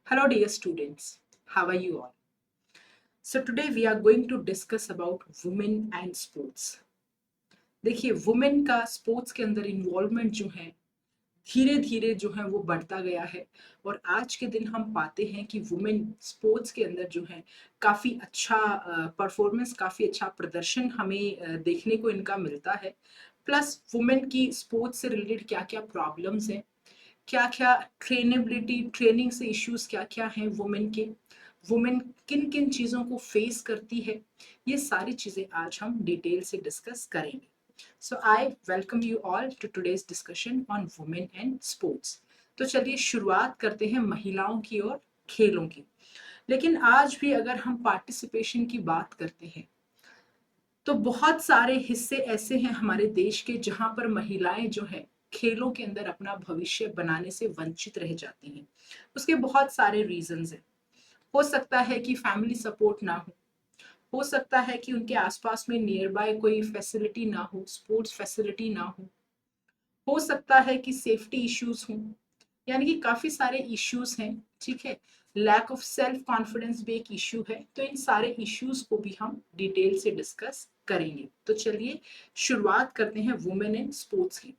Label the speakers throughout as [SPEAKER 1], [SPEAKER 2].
[SPEAKER 1] Hello dear students, how are you all? So today we are going to discuss about women and sports. देखिए women का sports के अंदर involvement जो है धीरे धीरे जो है वो बढ़ता गया है और आज के दिन हम पाते हैं कि वुमेन स्पोर्ट्स के अंदर जो है काफ़ी अच्छा परफॉर्मेंस काफ़ी अच्छा प्रदर्शन हमें देखने को इनका मिलता है। प्लस वुमेन की स्पोर्ट्स से रिलेटेड क्या क्या प्रॉब्लम्स हैं, क्या क्या ट्रेनेबिलिटी ट्रेनिंग से इश्यूज क्या क्या हैं वुमेन के, वुमेन किन किन चीज़ों को फेस करती है, ये सारी चीज़ें आज हम डिटेल से डिस्कस करेंगे। So I welcome you all to today's discussion on women and sports. तो चलिए शुरुआत करते हैं महिलाओं की और खेलों की। लेकिन आज भी अगर हम पार्टिसिपेशन की बात करते हैं तो बहुत सारे हिस्से ऐसे हैं हमारे देश के जहां पर महिलाएं जो है खेलों के अंदर अपना भविष्य बनाने से वंचित रह जाती हैं। उसके बहुत सारे रीजंस हैं। हो सकता है कि फैमिली सपोर्ट ना हो सकता है कि उनके आसपास में नियर बाय कोई फैसिलिटी ना हो, स्पोर्ट्स फैसिलिटी ना हो सकता है कि सेफ्टी इश्यूज हों, यानी कि काफी सारे इश्यूज हैं। ठीक है, लैक ऑफ सेल्फ कॉन्फिडेंस भी एक इश्यू है। तो इन सारे इश्यूज को भी हम डिटेल से डिस्कस करेंगे। तो चलिए शुरुआत करते हैं वुमेन इन स्पोर्ट्स की।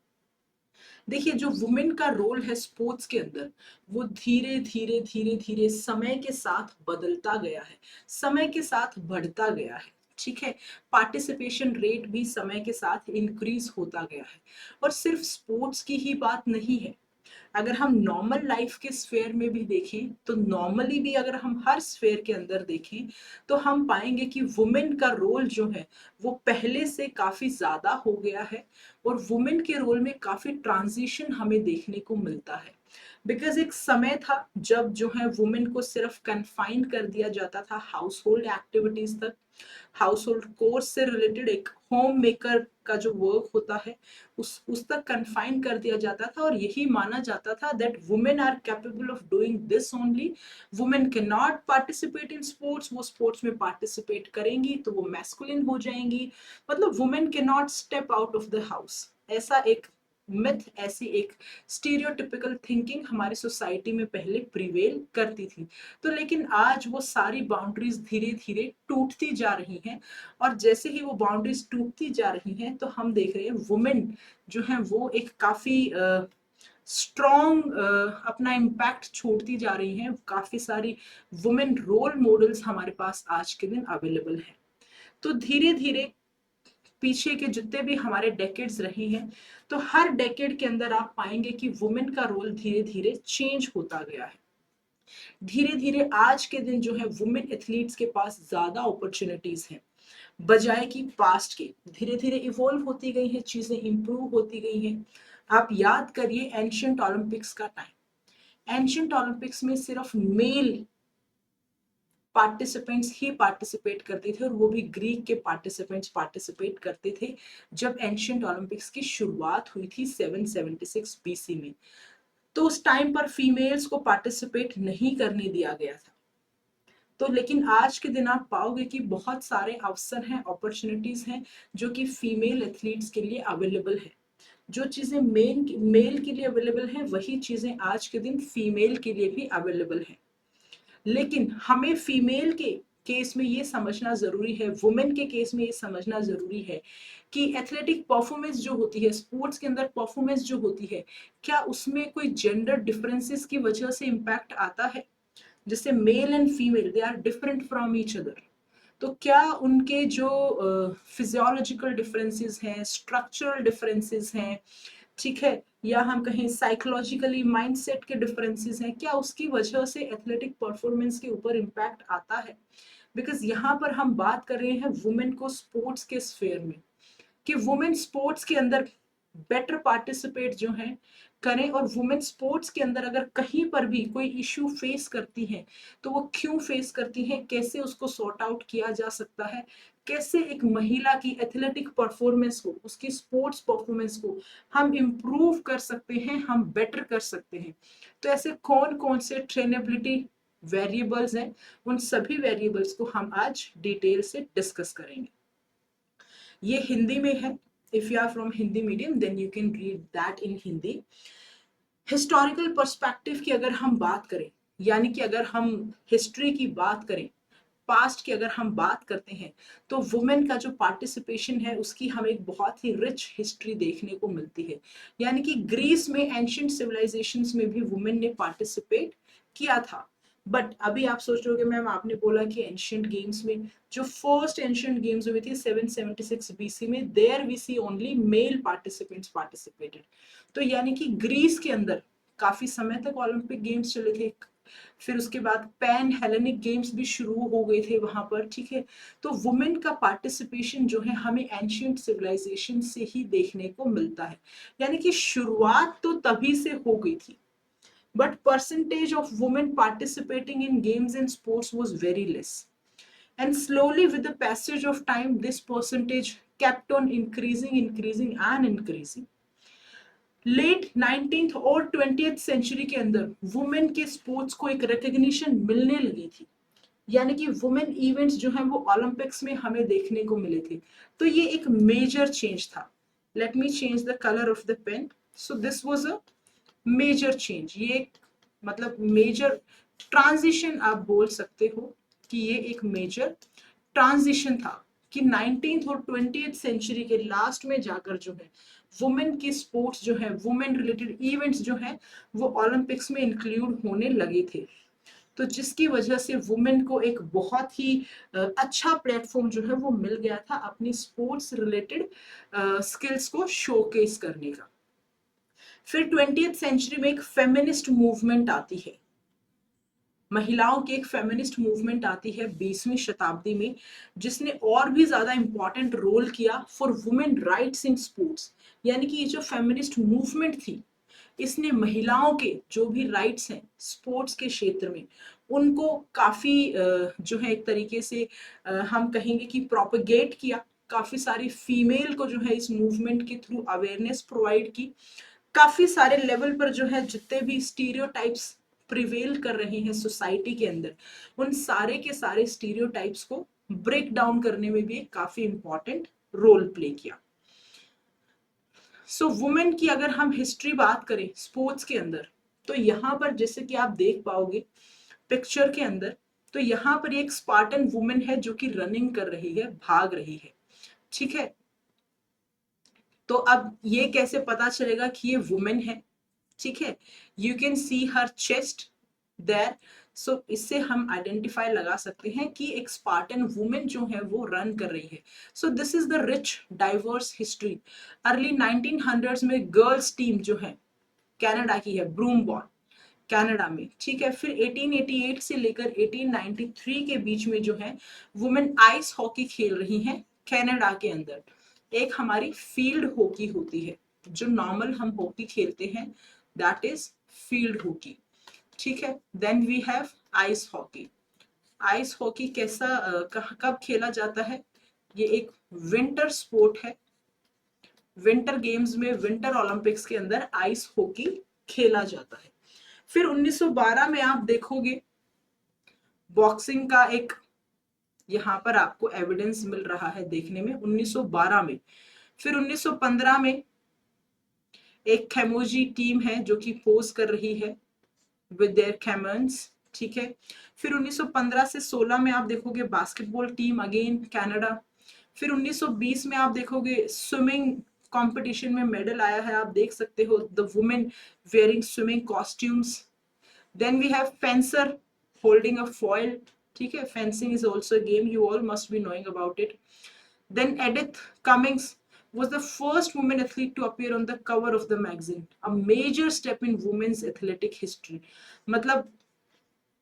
[SPEAKER 1] देखिए जो वुमेन का रोल है स्पोर्ट्स के अंदर वो धीरे धीरे धीरे धीरे समय के साथ बदलता गया है, समय के साथ बढ़ता गया है। ठीक है, पार्टिसिपेशन रेट भी समय के साथ इंक्रीज होता गया है। और सिर्फ स्पोर्ट्स की ही बात नहीं है, अगर हम नॉर्मल लाइफ के स्फेयर में भी देखें तो नॉर्मली भी अगर हम हर स्फेयर के अंदर देखें तो हम पाएंगे कि वुमेन का रोल जो है वो पहले से काफी ज्यादा हो गया है और वुमेन के रोल में काफी ट्रांजिशन हमें देखने को मिलता है। बिकॉज एक समय था जब जो है वुमेन को सिर्फ कन्फाइन कर दिया जाता था हाउस होल्ड एक्टिविटीज तक, हाउस होल्ड कोर्स से रिलेटेड एक होम मेकर का जो वर्क होता है उस तक कन्फाइन कर दिया जाता था और यही माना जाता था that women are capable of doing this only. Women can not participate in sports, वो स्पोर्ट्स में पार्टिसिपेट करेंगी तो वो मैस्कुलिन हो जाएंगी, मतलब women can not step out of the house. ऐसा एक मिथ, ऐसी एक स्टीरियोटिपिकल थिंकिंग हमारी सोसाइटी में पहले प्रिवेल करती थी। तो लेकिन आज वो सारी बाउंड्रीज धीरे धीरे टूटती जा रही हैं और जैसे ही वो बाउंड्रीज टूटती जा रही हैं तो हम देख रहे हैं वुमेन जो है वो एक काफी स्ट्रॉन्ग अपना इम्पैक्ट छोड़ती जा रही हैं। काफी सारी वुमेन रोल मॉडल्स हमारे पास आज के दिन अवेलेबल हैं। तो धीरे धीरे पीछे के जितने भी हमारे डेकेड्स रहे हैं तो हर डेकेड के अंदर आप पाएंगे कि वुमेन का रोल धीरे धीरे चेंज होता गया है। धीरे धीरे आज के दिन जो है वुमेन एथलीट्स के पास ज्यादा अपॉर्चुनिटीज हैं बजाय कि पास्ट के। धीरे धीरे इवॉल्व होती गई हैं चीजें, इंप्रूव होती गई हैं। आप याद करिए एंशियंट ओलंपिक्स का टाइम, एंशियंट ओलंपिक्स में सिर्फ मेल पार्टिसिपेंट्स ही पार्टिसिपेट करते थे और वो भी ग्रीक के पार्टिसिपेंट्स पार्टिसिपेट करते थे जब एंशियंट ओलंपिक्स की शुरुआत हुई थी 776 बीसी में। तो उस टाइम पर फीमेल्स को पार्टिसिपेट नहीं करने दिया गया था। तो लेकिन आज के दिन आप पाओगे कि बहुत सारे अवसर हैं, अपॉर्चुनिटीज हैं जो कि फीमेल एथलीट्स के लिए अवेलेबल है। जो चीजें मेल के लिए अवेलेबल हैं वही चीजें आज के दिन फीमेल के लिए भी अवेलेबल हैं। लेकिन हमें फीमेल के केस में ये समझना जरूरी है, वुमेन के केस में ये समझना जरूरी है कि एथलेटिक परफॉर्मेंस जो होती है, स्पोर्ट्स के अंदर परफॉर्मेंस जो होती है, क्या उसमें कोई जेंडर डिफरेंसेस की वजह से इम्पैक्ट आता है? जैसे male and female they are different from each other, तो क्या उनके जो फिजियोलॉजिकल डिफरेंसेस हैं, स्ट्रक्चरल डिफरेंसेस हैं, ठीक है, या हम कहें साइकोलॉजिकली माइंडसेट के डिफरेंसेस हैं, क्या उसकी वजह से एथलेटिक परफॉर्मेंस के ऊपर इम्पैक्ट आता है? बिकॉज यहाँ पर हम बात कर रहे हैं वुमेन को स्पोर्ट्स के स्फेयर में कि वुमेन स्पोर्ट्स के अंदर बेटर पार्टिसिपेट जो है करें, और वुमेन स्पोर्ट्स के अंदर अगर कहीं पर भी कोई इश्यू फेस करती हैं तो वो क्यों फेस करती हैं, कैसे उसको सॉर्ट आउट किया जा सकता है, कैसे एक महिला की एथलेटिक परफॉर्मेंस को, उसकी स्पोर्ट्स परफॉर्मेंस को हम इम्प्रूव कर सकते हैं, हम बेटर कर सकते हैं। तो ऐसे कौन कौन से ट्रेनेबिलिटी वेरिएबल्स हैं, उन सभी वेरिएबल्स को हम आज डिटेल से डिस्कस करेंगे। ये हिंदी में है। If you are from Hindi medium then you can read that in Hindi. Historical perspective की अगर हम बात करें यानी कि अगर हम हिस्ट्री की बात करें, पास्ट की अगर हम बात करते हैं, तो वुमेन का जो पार्टिसिपेशन है उसकी हमें एक बहुत ही रिच हिस्ट्री देखने को मिलती है। यानी कि ग्रीस में एंशियंट सिविलाइजेशंस में भी वुमेन ने पार्टिसिपेट किया था। बट अभी आप सोच रहे हो मैम आपने बोला कि एंशियंट गेम्स में, जो फर्स्ट एंशियंट गेम्स हुई थी 776 बीसी में, there we see only male participants participated. तो यानी कि ग्रीस के अंदर काफी समय तक ओलंपिक गेम्स चले थे, फिर उसके बाद पैन हेलेनिक गेम्स भी शुरू हो गए थे वहां पर, ठीक है। तो वुमेन का पार्टिसिपेशन जो है हमें एंशियंट सिविलाइजेशन से ही देखने को मिलता है। यानी कि शुरुआत तो तभी से हो गई थी, but percentage of women participating in games and sports was very less, and slowly with the passage of time this percentage kept on increasing and increasing. Late 19th और 20th सेंचुरी के अंदर वुमेन के sports को एक recognition मिलने लगी थी। यानी कि वुमेन इवेंट्स जो हैं वो ओलंपिक्स में हमें देखने को मिले थे। तो ये एक मेजर चेंज था। Let me change the colour of the pen. So this was a major change. ये मतलब मेजर ट्रांजिशन आप बोल सकते हो कि ये एक मेजर ट्रांजिशन था कि 19th और 20th सेंचुरी के लास्ट में जाकर जो है वुमेन की स्पोर्ट्स जो है, वुमेन रिलेटेड इवेंट्स जो है वो ओलंपिक्स में इंक्लूड होने लगे थे। तो जिसकी वजह से वुमेन को एक बहुत ही अच्छा प्लेटफॉर्म जो है वो मिल गया था अपनी स्पोर्ट्स रिलेटेड स्किल्स को शोकेस करने का। फिर 20th सेंचुरी में एक फेमिनिस्ट मूवमेंट आती है, महिलाओं की एक फेमिनिस्ट मूवमेंट आती है 20वीं शताब्दी में, जिसने और भी ज्यादा इंपॉर्टेंट रोल किया for women rights in sports. यानी कि ये जो फेमिनिस्ट मूवमेंट थी, इसने महिलाओं के जो भी राइट्स हैं स्पोर्ट्स के क्षेत्र में उनको काफी जो है एक तरीके से हम कहेंगे कि प्रोपेगेट किया। काफी सारी फीमेल को जो है इस मूवमेंट के थ्रू अवेयरनेस प्रोवाइड की। काफी सारे लेवल पर जो है जितने भी स्टीरियोटाइप्स प्रिवेल कर रहे हैं सोसाइटी के अंदर, उन सारे के सारे स्टीरियोटाइप्स को ब्रेक डाउन करने में भी काफी इंपॉर्टेंट रोल प्ले किया। सो वुमेन की अगर हम हिस्ट्री बात करें स्पोर्ट्स के अंदर, तो यहाँ पर जैसे कि आप देख पाओगे पिक्चर के अंदर, तो यहाँ पर एक स्पार्टन वुमेन है जो कि रनिंग कर रही है, भाग रही है, ठीक है। तो अब ये कैसे पता चलेगा कि ये वुमेन है, ठीक है। You can see her chest there. So इससे हम आइडेंटिफाई लगा सकते हैं कि एक स्पार्टन वुमेन जो है वो रन कर रही है। So this is the rich diverse history. Early 1900s में गर्ल्स टीम जो है कनाडा की है, ब्रूमबॉल कनाडा में, ठीक है। फिर 1888 से लेकर 1893 के बीच में जो है वुमेन आइस हॉकी खेल रही हैं कनाडा के अंदर। एक हमारी फील्ड हॉकी होती है, जो नॉर्मल हम हॉकी खेलते हैं, दैट इज फील्ड हॉकी, ठीक है। Then we have ice hockey. Ice hockey कैसा कब खेला जाता है? ये एक विंटर स्पोर्ट है। विंटर गेम्स में, विंटर ओलंपिक्स के अंदर आइस हॉकी खेला जाता है। फिर 1912 में आप देखोगे बॉक्सिंग का एक यहाँ पर आपको एविडेंस मिल रहा है देखने में 1912 में। फिर 1915 में एक खेमोजी टीम है जो कि पोज कर रही है विद देयर कैमन्स, ठीक है। फिर 1915 से 16 में आप देखोगे बास्केटबॉल टीम अगेन कनाडा। फिर 1920 में आप देखोगे स्विमिंग कंपटीशन में मेडल आया है, आप देख सकते हो the women wearing swimming costumes. Then we have fencer holding a foil, ठीक है। Fencing is also a game, you all must be knowing about it. Then Edith Cummings was the first woman athlete to appear on the cover of the magazine, a major step in women's athletic history. मतलब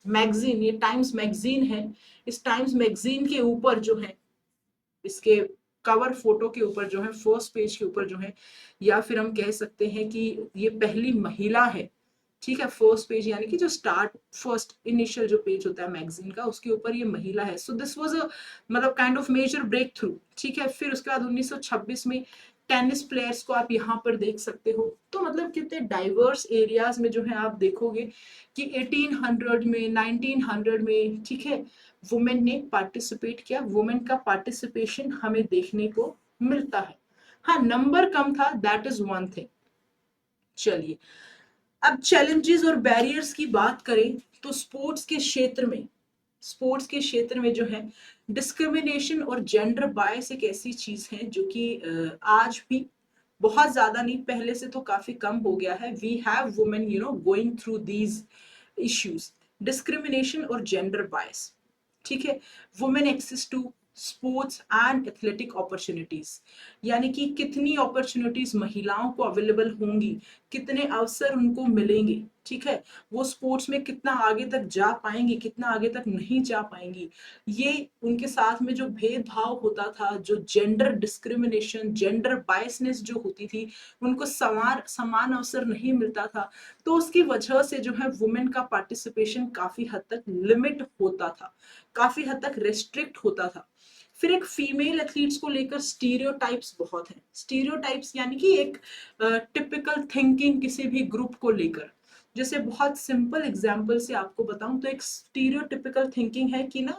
[SPEAKER 1] magazine, ये times magazine है, इस times magazine के ऊपर जो है, इसके cover photo के ऊपर जो है, फर्स्ट पेज के ऊपर जो है, या फिर हम कह सकते हैं कि ये पहली महिला है, ठीक है। फर्स्ट पेज यानी कि जो स्टार्ट फर्स्ट इनिशियल जो पेज होता है मैगजीन का, उसके ऊपर ये महिला है। सो दिस वाज अ मतलब kind of major breakthrough, ठीक है। फिर उसके बाद 1926 में टेनिस प्लेयर्स को आप यहाँ पर देख सकते हो। तो मतलब कितने डाइवर्स एरियाज में जो है आप देखोगे कि 1800 में, 1900 में, ठीक है, वुमेन ने पार्टिसिपेट किया। वुमेन का पार्टिसिपेशन हमें देखने को मिलता है। हाँ, नंबर कम था, दैट इज वन थिंग। चलिए अब चैलेंजेस और बैरियर्स की बात करें तो स्पोर्ट्स के क्षेत्र में जो है डिस्क्रिमिनेशन और जेंडर बायस एक ऐसी चीज है जो कि आज भी बहुत ज्यादा नहीं, पहले से तो काफी कम हो गया है. We have women going through these issues, discrimination और जेंडर बायस. ठीक है. Women access to sports and athletic opportunities, यानी कि कितनी अपॉर्चुनिटीज महिलाओं को अवेलेबल होंगी, कितने अवसर उनको मिलेंगे. ठीक है. वो स्पोर्ट्स में कितना आगे तक जा पाएंगी, कितना आगे तक नहीं जा पाएंगी. ये उनके साथ में जो भेदभाव होता था, जो जेंडर डिस्क्रिमिनेशन, जेंडर बायसनेस जो होती थी, उनको समान समान अवसर नहीं मिलता था. तो उसकी वजह से जो है वुमेन का पार्टिसिपेशन काफी हद तक लिमिट होता था, काफी हद तक रेस्ट्रिक्ट होता था. फिर एक फीमेल एथलीट्स को लेकर स्टीरियोटाइप्स बहुत हैं. स्टीरियोटाइप्स यानी कि एक टिपिकल थिंकिंग किसी भी ग्रुप को लेकर. जैसे बहुत सिंपल एग्जांपल से आपको बताऊं तो एक स्टीरियोटिपिकल थिंकिंग है कि ना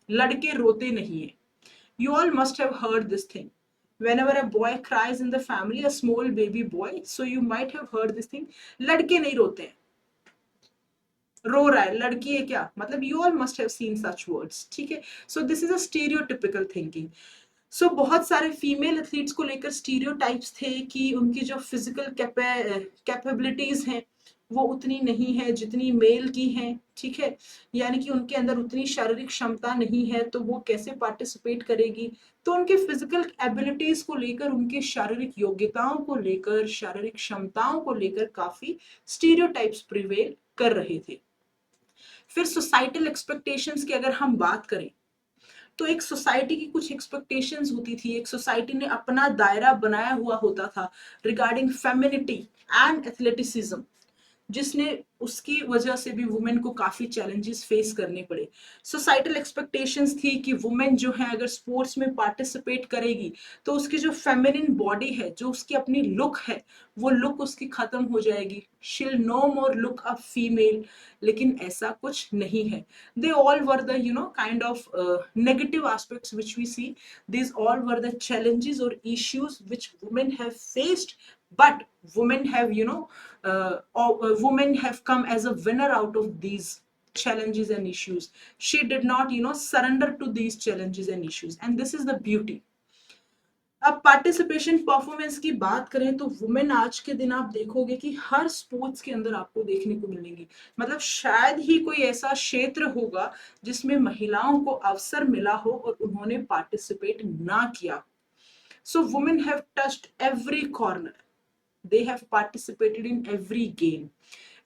[SPEAKER 1] लड़के रोते नहीं है. You all must have heard this thing. Whenever a boy cries in the family, a small baby boy, so you might have heard this thing. लड़के नहीं रोते हैं, रो रहा है, लड़की है क्या, मतलब you all must have seen such words. ठीक है. So this is a stereotypical thinking. So बहुत सारे फीमेल एथलीट्स को लेकर स्टीरियोटाइप्स थे कि उनकी जो फिजिकल कैपेबिलिटीज हैं वो उतनी नहीं है जितनी मेल की हैं. ठीक है. यानी कि उनके अंदर उतनी शारीरिक क्षमता नहीं है, तो वो कैसे पार्टिसिपेट करेगी. तो उनके फिजिकल एबिलिटीज को लेकर, उनके शारीरिक योग्यताओं को लेकर, शारीरिक क्षमताओं को लेकर काफी स्टीरियोटाइप्स प्रिवेल कर रहे थे. फिर सोसाइटल एक्सपेक्टेशंस की अगर हम बात करें तो एक सोसाइटी की कुछ एक्सपेक्टेशंस होती थी. एक सोसाइटी ने अपना दायरा बनाया हुआ होता था रिगार्डिंग फेमिनिटी एंड एथलेटिसिज्म, जिसने उसकी वजह से भी वुमेन को काफी चैलेंजेस फेस करने पड़े. सोसाइटल एक्सपेक्टेशंस थी कि वुमेन जो है अगर स्पोर्ट्स में पार्टिसिपेट करेगी तो उसकी जो फेमिनिन बॉडी है, जो उसकी अपनी लुक है, वो लुक उसकी खत्म हो जाएगी. She'll no more look a female. लेकिन ऐसा कुछ नहीं है. They all were the kind of negative aspects which we see. These all were the challenges or issues which women have faced, but women have women have come as a winner out of these challenges and issues. She did not surrender to these challenges and issues, and this is the beauty. अब participation performance की बात करें तो women आज के दिन आप देखोगे कि हर स्पोर्ट्स के अंदर आपको देखने को मिलेंगी. मतलब शायद ही कोई ऐसा क्षेत्र होगा जिसमें महिलाओं को अवसर मिला हो और उन्होंने पार्टिसिपेट ना किया. सो women have touched every corner. They have participated in every game.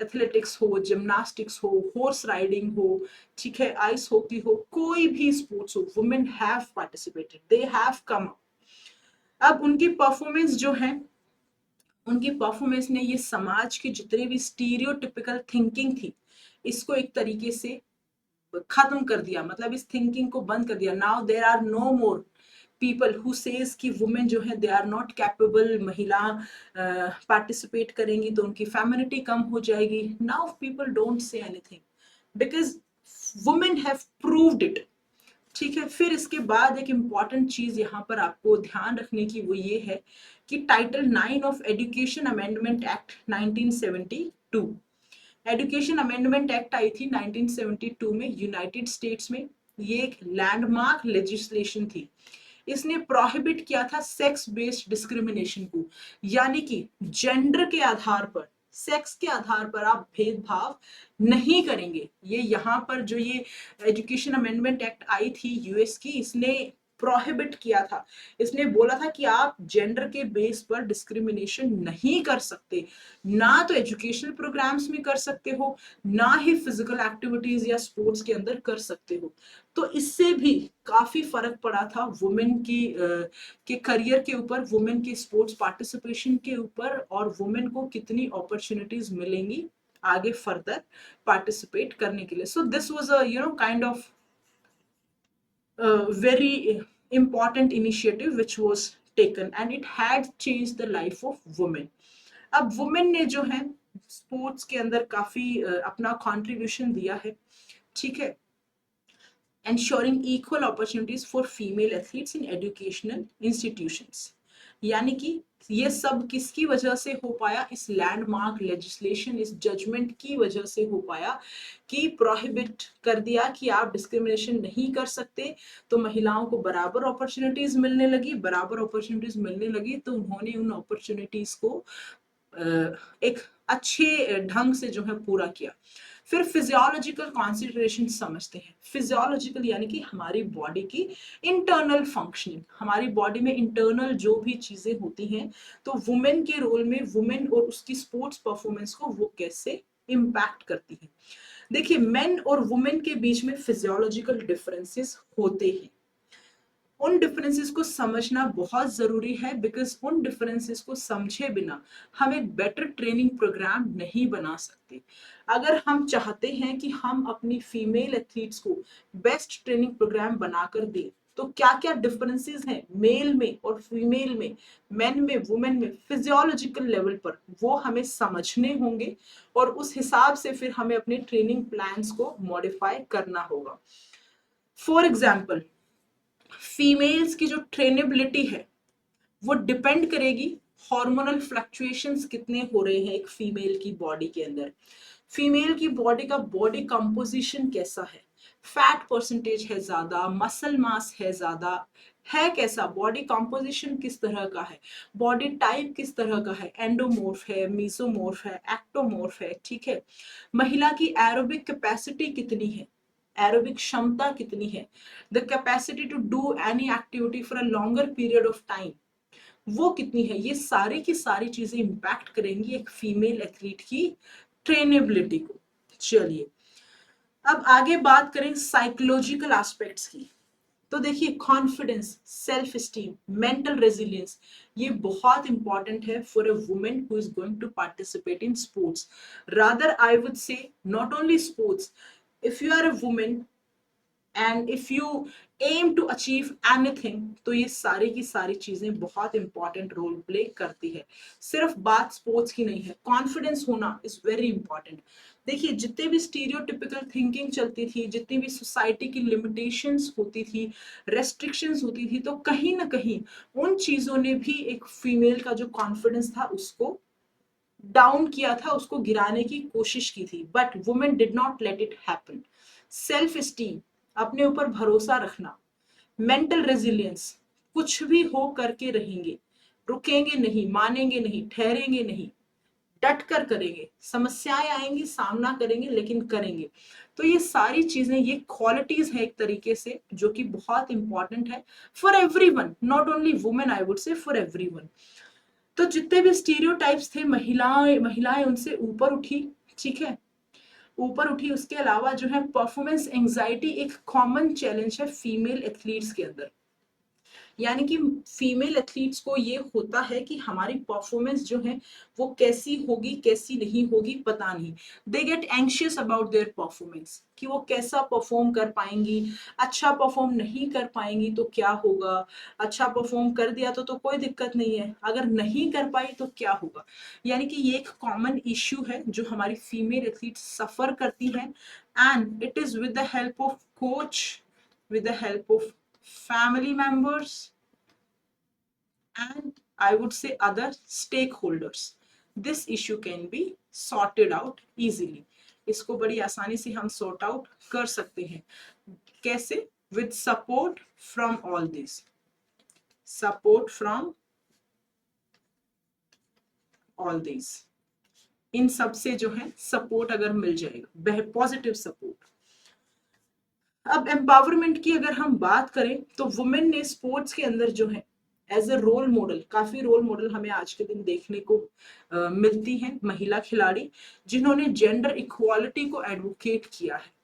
[SPEAKER 1] Athletics हो, जिम्नास्टिक्स हो, हॉर्स राइडिंग हो, ठीक है, आइस हॉकी हो, कोई भी स्पोर्ट्स हो, women have participated, they have come. अब उनकी परफॉर्मेंस जो है, उनकी परफॉर्मेंस ने ये समाज की जितने भी स्टीरियोटिपिकल थिंकिंग थी, इसको एक तरीके से खत्म कर दिया. मतलब इस थिंकिंग को बंद कर दिया. Now there are no more people who says कि वुमेन जो है दे आर नॉट कैपेबल. महिला पार्टिसिपेट करेंगी तो उनकी फेमिनिटी कम हो जाएगी. Now people don't say anything because women have proved it. ठीक है. फिर इसके बाद एक इम्पॉर्टेंट चीज यहाँ पर आपको ध्यान रखने की वो ये है कि title 9 of education amendment act 1972, education amendment act आई थी 1972 में यूनाइटेड स्टेट्स में. ये एक लैंडमार्क लेजिस्लेशन थी. इसने प्रोहिबिट किया था सेक्स बेस्ड डिस्क्रिमिनेशन को, यानी कि जेंडर के आधार पर, सेक्स के आधार पर आप भेदभाव नहीं करेंगे. ये यहाँ पर जो ये एजुकेशन अमेंडमेंट एक्ट आई थी यूएस की, इसने प्रोहिबिट किया था. इसने बोला था कि आप जेंडर के बेस पर डिस्क्रिमिनेशन नहीं कर सकते. ना तो एजुकेशनल प्रोग्राम्स में कर सकते हो, ना ही फिजिकल एक्टिविटीज या स्पोर्ट्स के अंदर कर सकते हो. तो इससे भी काफी फर्क पड़ा था वुमेन की के करियर के ऊपर, वुमेन के स्पोर्ट्स पार्टिसिपेशन के ऊपर, और वुमेन को कितनी अपॉर्चुनिटीज मिलेंगी आगे फर्दर पार्टिसिपेट करने के लिए. सो this was a kind of very important initiative which was taken, and it had changed the life of women. अब वुमेन ने जो है स्पोर्ट्स के अंदर काफी अपना कंट्रीब्यूशन दिया है. ठीक है. ensuring equal opportunities for female athletes in educational institutions, यानी कि ये सब किसकी वजह से हो पाया? इस लैंडमार्क लेजिस्लेशन, इस जजमेंट की वजह से हो पाया कि प्रोहिबिट कर दिया कि आप डिस्क्रिमिनेशन नहीं कर सकते। तो महिलाओं को बराबर अपॉर्चुनिटीज मिलने लगी, बराबर अपॉर्चुनिटीज मिलने लगी तो उन्होंने उन अपॉर्चुनिटीज को एक अच्छे ढंग से जो है पूरा किया। फिर फिजियोलॉजिकल कॉन्सिडरेशन समझते हैं। फिजियोलॉजिकल यानी कि हमारी बॉडी की इंटरनल फंक्शनिंग, हमारी बॉडी में इंटरनल जो भी चीजें होती हैं, तो वुमेन के रोल में वुमेन और उसकी स्पोर्ट्स परफॉर्मेंस को वो कैसे इम्पैक्ट करती है। देखिए, मेन और वुमेन के बीच में फिजियोलॉजिकल डिफरेंसेस होते हैं। उन डिफरेंसेस को समझना बहुत जरूरी है, बिकॉज उन डिफरेंसेस को समझे बिना हम एक बेटर ट्रेनिंग प्रोग्राम नहीं बना सकते। अगर हम चाहते हैं कि हम अपनी फीमेल एथलीट्स को बेस्ट ट्रेनिंग प्रोग्राम बनाकर दें, तो क्या क्या डिफरेंसेस हैं मेल में और फीमेल में, मेन में, वुमेन में, फिजियोलॉजिकल लेवल पर, वो हमें समझने होंगे और उस हिसाब से फिर हमें अपने ट्रेनिंग प्लान्स को मॉडिफाई करना होगा। फॉर एग्जाम्पल, फीमेल्स की जो ट्रेनेबिलिटी है वो डिपेंड करेगी हार्मोनल फ्लक्चुएशंस कितने हो रहे हैं एक फीमेल की बॉडी के अंदर, फीमेल की बॉडी का बॉडी कंपोजिशन कैसा है, फैट परसेंटेज है ज्यादा, मसल मास है ज्यादा, है कैसा, बॉडी कंपोजिशन किस तरह का है, बॉडी टाइप किस तरह का है, एंडोमॉर्फ है, मीसोमॉर्फ है, एक्टोमॉर्फ है, ठीक है। महिला की एरोबिक कैपेसिटी कितनी है, एरोबिक क्षमता कितनी है, the capacity to do any activity for a longer period of time, वो कितनी है। ये सारी की सारी चीजें इंपैक्ट करेंगी एक फीमेल एथलीट की ट्रेनेबिलिटी को। चलिए, अब आगे बात करें साइकोलॉजिकल एस्पेक्ट्स की। तो देखिए, confidence, self esteem, mental resilience, ये बहुत इंपॉर्टेंट है for a women who is going to participate in sports. Rather I would say not only sports, if you are a woman and if you aim to achieve anything, तो ये सारी की सारी चीजें बहुत इंपॉर्टेंट रोल प्ले करती है। सिर्फ बात स्पोर्ट्स की नहीं है, कॉन्फिडेंस होना इज वेरी इंपॉर्टेंट। देखिए, जितने भी स्टीरियोटिपिकल थिंकिंग चलती थी, जितनी भी सोसाइटी की लिमिटेशंस होती थी, रेस्ट्रिक्शंस होती थी, तो कहीं ना कहीं उन चीजों ने भी एक फीमेल का जो कॉन्फिडेंस था उसको डाउन किया था, उसको गिराने की कोशिश की थी, but women did not let it happen. Self esteem, अपने ऊपर भरोसा रखना, मेंटल रेजिलियंस, कुछ भी हो करके रहेंगे, रुकेंगे नहीं, मानेंगे नहीं, ठहरेंगे नहीं, डट कर करेंगे, समस्याएं आएंगी सामना करेंगे लेकिन करेंगे। तो ये सारी चीजें, ये क्वालिटीज है एक तरीके से जो कि बहुत इंपॉर्टेंट है for everyone, not only women, I would से फॉर एवरीवन। तो जितने भी स्टीरियोटाइप्स थे, महिलाएं महिलाएं उनसे ऊपर उठी, ठीक है, ऊपर उठी। उसके अलावा जो है परफॉर्मेंस एंजाइटी एक कॉमन चैलेंज है फीमेल एथलीट्स के अंदर। यानी कि फीमेल एथलीट्स को ये होता है कि हमारी परफॉर्मेंस जो है वो कैसी होगी, कैसी नहीं होगी, पता नहीं। They get anxious about their performance, कि वो कैसा परफॉर्म कर पाएंगी, अच्छा परफॉर्म नहीं कर पाएंगी तो क्या होगा, अच्छा परफॉर्म कर दिया तो कोई दिक्कत नहीं है, अगर नहीं कर पाई तो क्या होगा। यानी कि ये एक कॉमन इश्यू है जो हमारी फीमेल एथलीट सफर करती है, and it is with the help of coach, with the help of family members, and I would say other stakeholders, this issue can be sorted out easily। इसको बड़ी आसानी से हम sort out कर सकते हैं। कैसे? with support from all this, support from all these, इन सब से जो है सपोर्ट अगर मिल जाएगा, पॉजिटिव सपोर्ट। अब एम्पावरमेंट की अगर हम बात करें तो वुमेन ने स्पोर्ट्स के अंदर जो है एज अ रोल मॉडल, काफी रोल मॉडल हमें आज के दिन देखने को मिलती हैं, महिला खिलाड़ी जिन्होंने जेंडर इक्वालिटी को एडवोकेट किया है।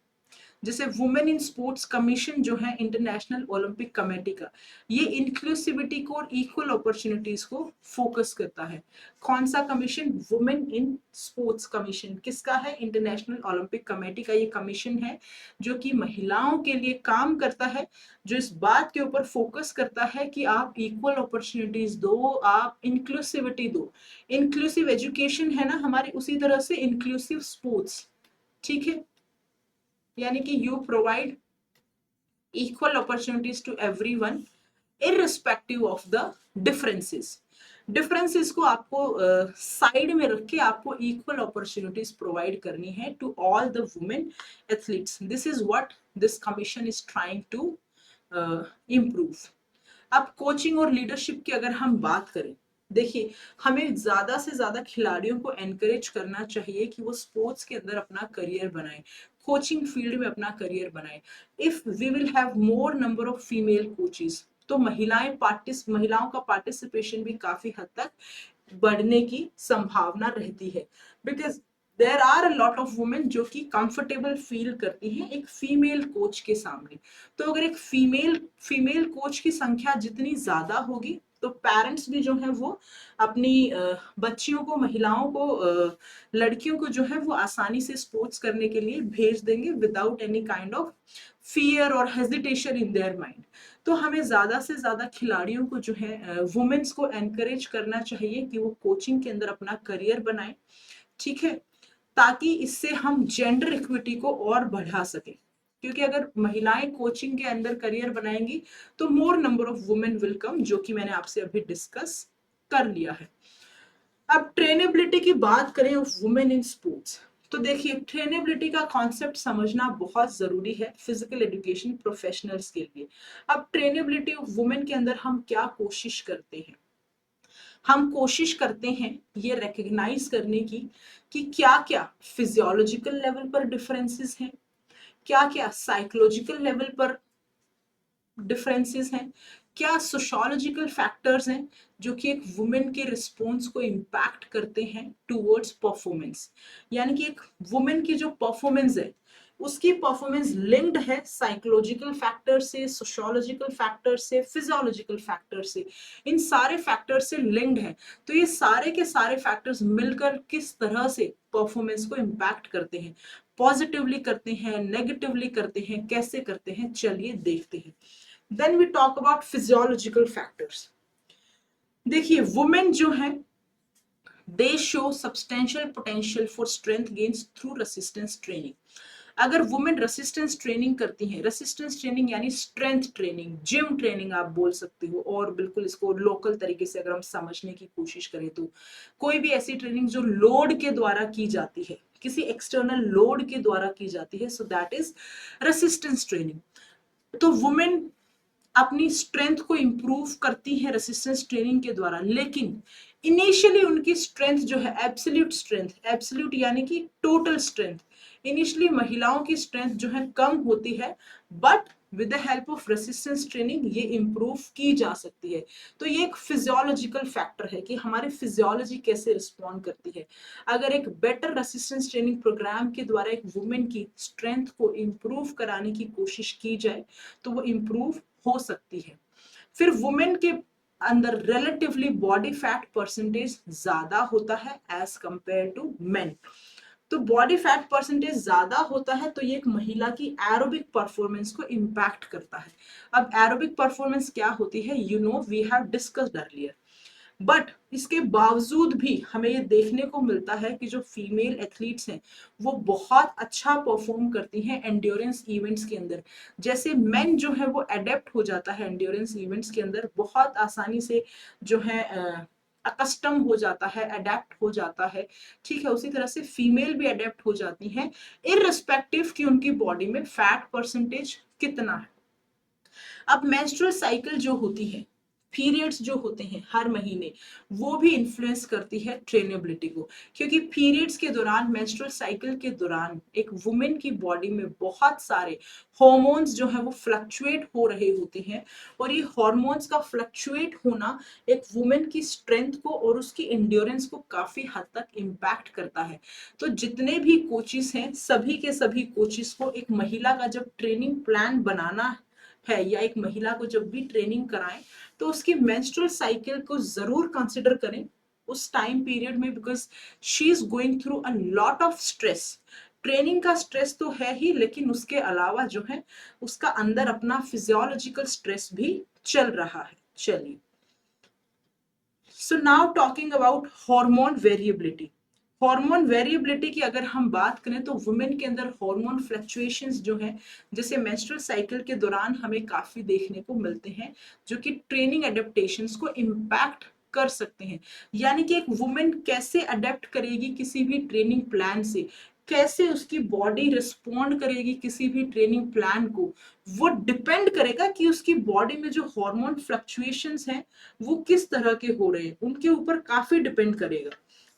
[SPEAKER 1] जैसे वुमेन इन स्पोर्ट्स कमीशन जो है इंटरनेशनल ओलंपिक कमेटी का, ये इंक्लूसिविटी को और इक्वल अपॉर्चुनिटीज को फोकस करता है। कौन सा commission? Women in sports commission. किसका है? इंटरनेशनल ओलंपिक कमेटी का ये कमीशन है जो कि महिलाओं के लिए काम करता है, जो इस बात के ऊपर फोकस करता है कि आप इक्वल अपॉर्चुनिटीज दो, आप इंक्लूसिविटी दो। इंक्लूसिव एजुकेशन है ना हमारी, उसी तरह से इंक्लूसिव स्पोर्ट्स, ठीक है। यानी कि you provide equal opportunities to everyone irrespective of the differences। Differences को आपको साइड में रख के आपको इक्वल अपॉर्चुनिटीज प्रोवाइड करनी है to all the women athletes. This is what this commission is trying to improve. अब कोचिंग और लीडरशिप की अगर हम बात करें, देखिए हमें ज्यादा से ज्यादा खिलाड़ियों को एनकरेज करना चाहिए कि वो स्पोर्ट्स के अंदर अपना करियर बनाए, कोचिंग फील्ड में अपना करियर बनाए. If we will have more number of female coaches तो महिलाओं का पार्टिसिपेशन भी काफी हद तक बढ़ने की संभावना रहती है. Because there are a lot of women जो कि कंफर्टेबल फील करती हैं एक फीमेल कोच के सामने. तो अगर एक फीमेल कोच की संख्या जितनी ज्यादा होगी तो पेरेंट्स भी जो है वो अपनी बच्चियों को, महिलाओं को, लड़कियों को जो है वो आसानी से स्पोर्ट्स करने के लिए भेज देंगे without any kind of fear और हेजिटेशन इन देयर माइंड. तो हमें ज्यादा से ज्यादा खिलाड़ियों को जो है वुमेन्स को एनकरेज करना चाहिए कि वो कोचिंग के अंदर अपना करियर बनाए, ठीक है, ताकि इससे हम जेंडर इक्विटी को और बढ़ा सके. क्योंकि अगर महिलाएं कोचिंग के अंदर करियर बनाएंगी तो मोर number of women will come, जो कि मैंने आपसे अभी डिस्कस कर लिया है. अब ट्रेनेबिलिटी की बात करें ऑफ वुमेन इन स्पोर्ट्स, तो देखिए ट्रेनेबिलिटी का कॉन्सेप्ट समझना बहुत जरूरी है फिजिकल एजुकेशन प्रोफेशनल्स के लिए. अब ट्रेनेबिलिटी ऑफ वुमेन के अंदर हम क्या कोशिश करते हैं, हम कोशिश करते हैं ये रिकग्नाइज करने की कि क्या क्या फिजियोलॉजिकल लेवल पर डिफरेंसेस हैं, क्या क्या साइकोलॉजिकल लेवल पर डिफरेंसेस हैं, क्या सोशोलॉजिकल फैक्टर्स हैं जो कि एक वुमेन के रिस्पॉन्स को इम्पैक्ट करते हैं टूवर्ड्स परफॉर्मेंस. यानी कि एक वुमेन की जो परफॉर्मेंस है उसकी परफॉर्मेंस लिंक्ड है साइकोलॉजिकल फैक्टर से, सोशोलॉजिकल फैक्टर से, फिजियोलॉजिकल फैक्टर से. इन सारे फैक्टर से लिंक्ड है. तो ये सारे के सारे फैक्टर्स मिलकर किस तरह से परफॉर्मेंस को इम्पैक्ट करते हैं, पॉजिटिवली करते हैं, नेगेटिवली करते हैं, कैसे करते हैं, चलिए देखते हैं. Then we talk about physiological factors. देखिए वुमेन जो है they show substantial potential for strength gains through resistance training. अगर वुमेन रेसिस्टेंस ट्रेनिंग करती हैं, रेसिस्टेंस ट्रेनिंग यानी स्ट्रेंथ ट्रेनिंग, जिम ट्रेनिंग आप बोल सकते हो, और बिल्कुल इसको लोकल तरीके से अगर हम समझने की कोशिश करें तो कोई भी ऐसी ट्रेनिंग जो लोड के द्वारा की जाती है, किसी एक्सटर्नल लोड के द्वारा की जाती है, सो दैट इज रेसिस्टेंस ट्रेनिंग. तो वुमेन अपनी स्ट्रेंथ को इंप्रूव करती हैं रेसिस्टेंस ट्रेनिंग के द्वारा, लेकिन इनिशियली उनकी स्ट्रेंथ जो है एब्सोल्यूट स्ट्रेंथ, एब्सोल्यूट यानी कि टोटल स्ट्रेंथ, इनिशियली महिलाओं की स्ट्रेंथ जो है कम होती है, but with the help of resistance training ये इंप्रूव की जा सकती है. तो ये एक फिजियोलॉजिकल फैक्टर है कि हमारी फिजियोलॉजी कैसे रिस्पॉन्ड करती है. अगर एक बेटर रेसिस्टेंस ट्रेनिंग प्रोग्राम के द्वारा एक वुमेन की स्ट्रेंथ को इंप्रूव कराने की कोशिश की जाए तो वो इंप्रूव हो सकती है. फिर वुमेन के अंदर रिलेटिवली बॉडी फैट परसेंटेज ज्यादा होता है एज कंपेयर टू मेन. तो बॉडी फैट परसेंटेज ज्यादा होता है तो ये एक महिला की एरोबिक परफॉर्मेंस को इम्पैक्ट करता है. अब एरोबिक परफॉर्मेंस क्या होती है, you know we have discussed earlier. But इसके बावजूद भी हमें ये देखने को मिलता है कि जो फीमेल एथलीट्स हैं वो बहुत अच्छा परफॉर्म करती हैं एंड्योरेंस इवेंट्स के अंदर. जैसे मेन जो है वो अडेप्ट हो जाता है एंड्योरेंस इवेंट्स के अंदर बहुत आसानी से, जो है अकस्टम हो जाता है, अडेप्ट हो जाता है, ठीक है. उसी तरह से फीमेल भी अडेप्ट हो जाती हैं इररिस्पेक्टिव कि उनकी बॉडी में फैट परसेंटेज कितना है. अब मेंस्ट्रुअल साइकिल जो होती है, पीरियड्स जो होते हैं हर महीने, वो भी इन्फ्लुएंस करती है ट्रेनेबिलिटी को. क्योंकि पीरियड्स के दौरान, मेंस्ट्रुअल साइकिल के दौरान एक वुमेन की बॉडी में बहुत सारे हार्मोन्स जो है वो फ्लक्चुएट हो रहे होते हैं, और ये हार्मोन्स का फ्लक्चुएट होना एक वुमेन की स्ट्रेंथ को और उसकी एंड्योरेंस को काफी हद तक इम्पैक्ट करता है. तो जितने भी कोचिस हैं, सभी के सभी कोचिस को एक महिला का जब ट्रेनिंग प्लान बनाना है या एक महिला को जब भी ट्रेनिंग कराएं तो उसकी मेंस्ट्रुअल साइकिल को जरूर कंसिडर करें उस टाइम पीरियड में, because she is going through a lot of stress. Training का स्ट्रेस तो है ही, लेकिन उसके अलावा जो है उसका अंदर अपना फिजियोलॉजिकल स्ट्रेस भी चल रहा है. चलिए, so now talking about hormone variability. Hormone variability की अगर हम बात करें तो वुमेन के अंदर हार्मोन फ्लक्चुएशंस जो हैं, जैसे मेंस्ट्रुअल साइकिल के दौरान हमें काफी देखने को मिलते हैं, जो कि ट्रेनिंग एडेप्टेशंस को इम्पैक्ट कर सकते हैं। यानी कि एक वुमेन कैसे अडेप्ट करेगी किसी भी ट्रेनिंग प्लान से, कैसे उसकी बॉडी रिस्पॉन्ड करेगी किसी भी ट्रेनिंग प्लान को, वो डिपेंड करेगा कि उसकी बॉडी में जो हार्मोन फ्लक्चुएशंस हैं वो किस तरह के हो रहे हैं, उनके ऊपर काफी डिपेंड करेगा।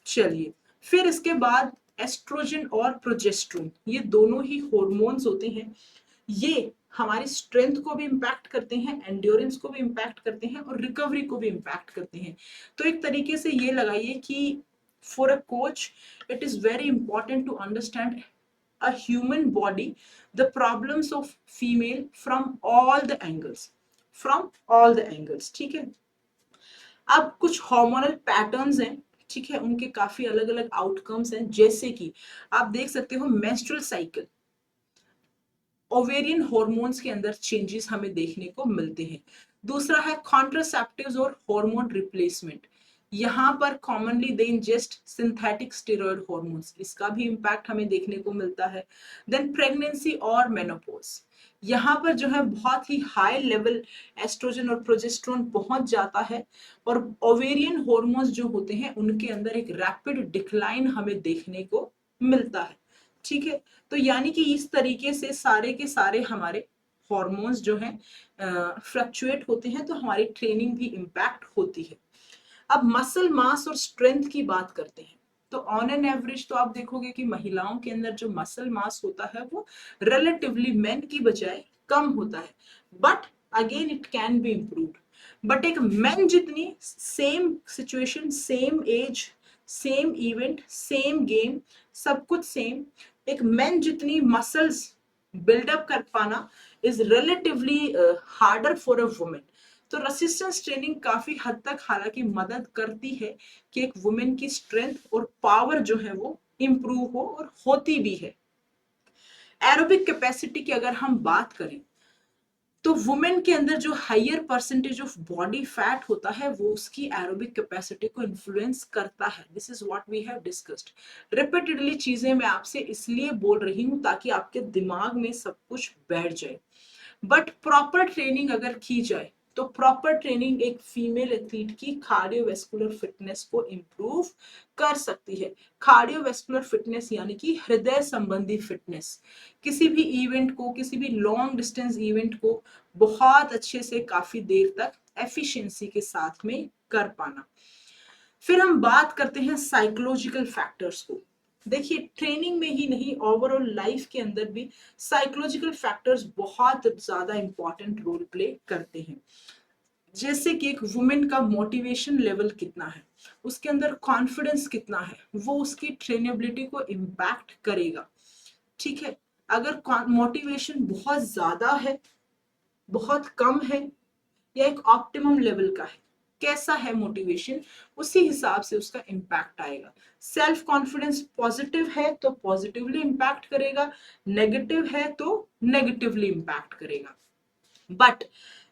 [SPEAKER 1] चलिए, फिर इसके बाद एस्ट्रोजन और प्रोजेस्ट्रोन, ये दोनों ही हॉर्मोन्स होते हैं। ये हमारी स्ट्रेंथ को भी इम्पैक्ट करते हैं, एंड्योरेंस को भी इम्पैक्ट करते हैं और रिकवरी को भी इम्पैक्ट करते हैं। तो एक तरीके से ये लगाइए कि for a coach it is very important to understand a human body, the problems of female from all the angles, from all the angles, ठीक है। अब कुछ हार्मोनल पैटर्न्स हैं, ठीक है, उनके काफी अलग अलग आउटकम्स हैं, जैसे कि आप देख सकते हो मेंस्ट्रुअल साइकिल, ओवेरियन हॉर्मोन्स के अंदर चेंजेस हमें देखने को मिलते हैं। दूसरा है कॉन्ट्रासेप्टिव्स और हार्मोन रिप्लेसमेंट, यहाँ पर कॉमनली दे इंजेस्ट सिंथेटिक स्टेरॉयड हॉर्मोन्स, इसका भी इम्पैक्ट हमें देखने को मिलता है। देन प्रेगनेंसी और मेनोपॉज, यहाँ पर जो है बहुत ही हाई लेवल एस्ट्रोजन और प्रोजेस्टेरोन पहुंच जाता है और ओवेरियन हॉर्मोन्स जो होते हैं उनके अंदर एक रैपिड डिक्लाइन हमें देखने को मिलता है, ठीक है। तो यानी कि इस तरीके से सारे के सारे हमारे हॉर्मोन्स जो हैं फ्लक्चुएट होते हैं, तो हमारी ट्रेनिंग भी इम्पैक्ट होती है। अब मसल मास और स्ट्रेंथ की बात करते हैं, तो ऑन एन एवरेज तो आप देखोगे कि महिलाओं के अंदर जो मसल मास होता है वो रिलेटिवली मेन की बजाय कम होता है, but again it can be improved. But एक मेन जितनी same situation, same age, same event, same game, सब कुछ सेम, एक मेन जितनी मसल्स बिल्डअप कर पाना is relatively harder for a women. तो रेसिस्टेंस ट्रेनिंग काफी हद तक हालांकि मदद करती है कि एक वुमेन की स्ट्रेंथ और पावर जो है वो इंप्रूव हो, और होती भी है। एरोबिक कैपेसिटी की अगर हम बात करें तो वुमेन के अंदर जो higher percentage of body fat होता है वो उसकी एरोबिक कैपेसिटी को इन्फ्लुएंस करता है। This is what we have discussed. Repeatedly चीजें मैं आपसे इसलिए बोल रही हूं ताकि आपके दिमाग में सब कुछ बैठ जाए। बट प्रॉपर ट्रेनिंग अगर की जाए तो प्रॉपर ट्रेनिंग एक फीमेल एथलीट की कार्डियोवैस्कुलर फिटनेस को इंप्रूव कर सकती है। कार्डियोवैस्कुलर फिटनेस यानी कि हृदय संबंधी फिटनेस, किसी भी इवेंट को, किसी भी लॉन्ग डिस्टेंस इवेंट को बहुत अच्छे से काफी देर तक एफिशिएंसी के साथ में कर पाना। फिर हम बात करते हैं साइकोलॉजिकल फैक्टर्स को। देखिए, ट्रेनिंग में ही नहीं, ओवरऑल लाइफ के अंदर भी साइकोलॉजिकल फैक्टर्स बहुत ज्यादा इंपॉर्टेंट रोल प्ले करते हैं। जैसे कि एक वुमेन का मोटिवेशन लेवल कितना है, उसके अंदर कॉन्फिडेंस कितना है, वो उसकी ट्रेनेबिलिटी को इम्पैक्ट करेगा, ठीक है। अगर मोटिवेशन बहुत ज्यादा है, बहुत कम है, या एक ऑप्टिमम लेवल का है, कैसा है मोटिवेशन, उसी हिसाब से उसका इम्पैक्ट आएगा। सेल्फ कॉन्फिडेंस पॉजिटिव है तो पॉजिटिवली इम्पैक्ट करेगा, नेगेटिव है तो नेगेटिवली इम्पैक्ट करेगा। बट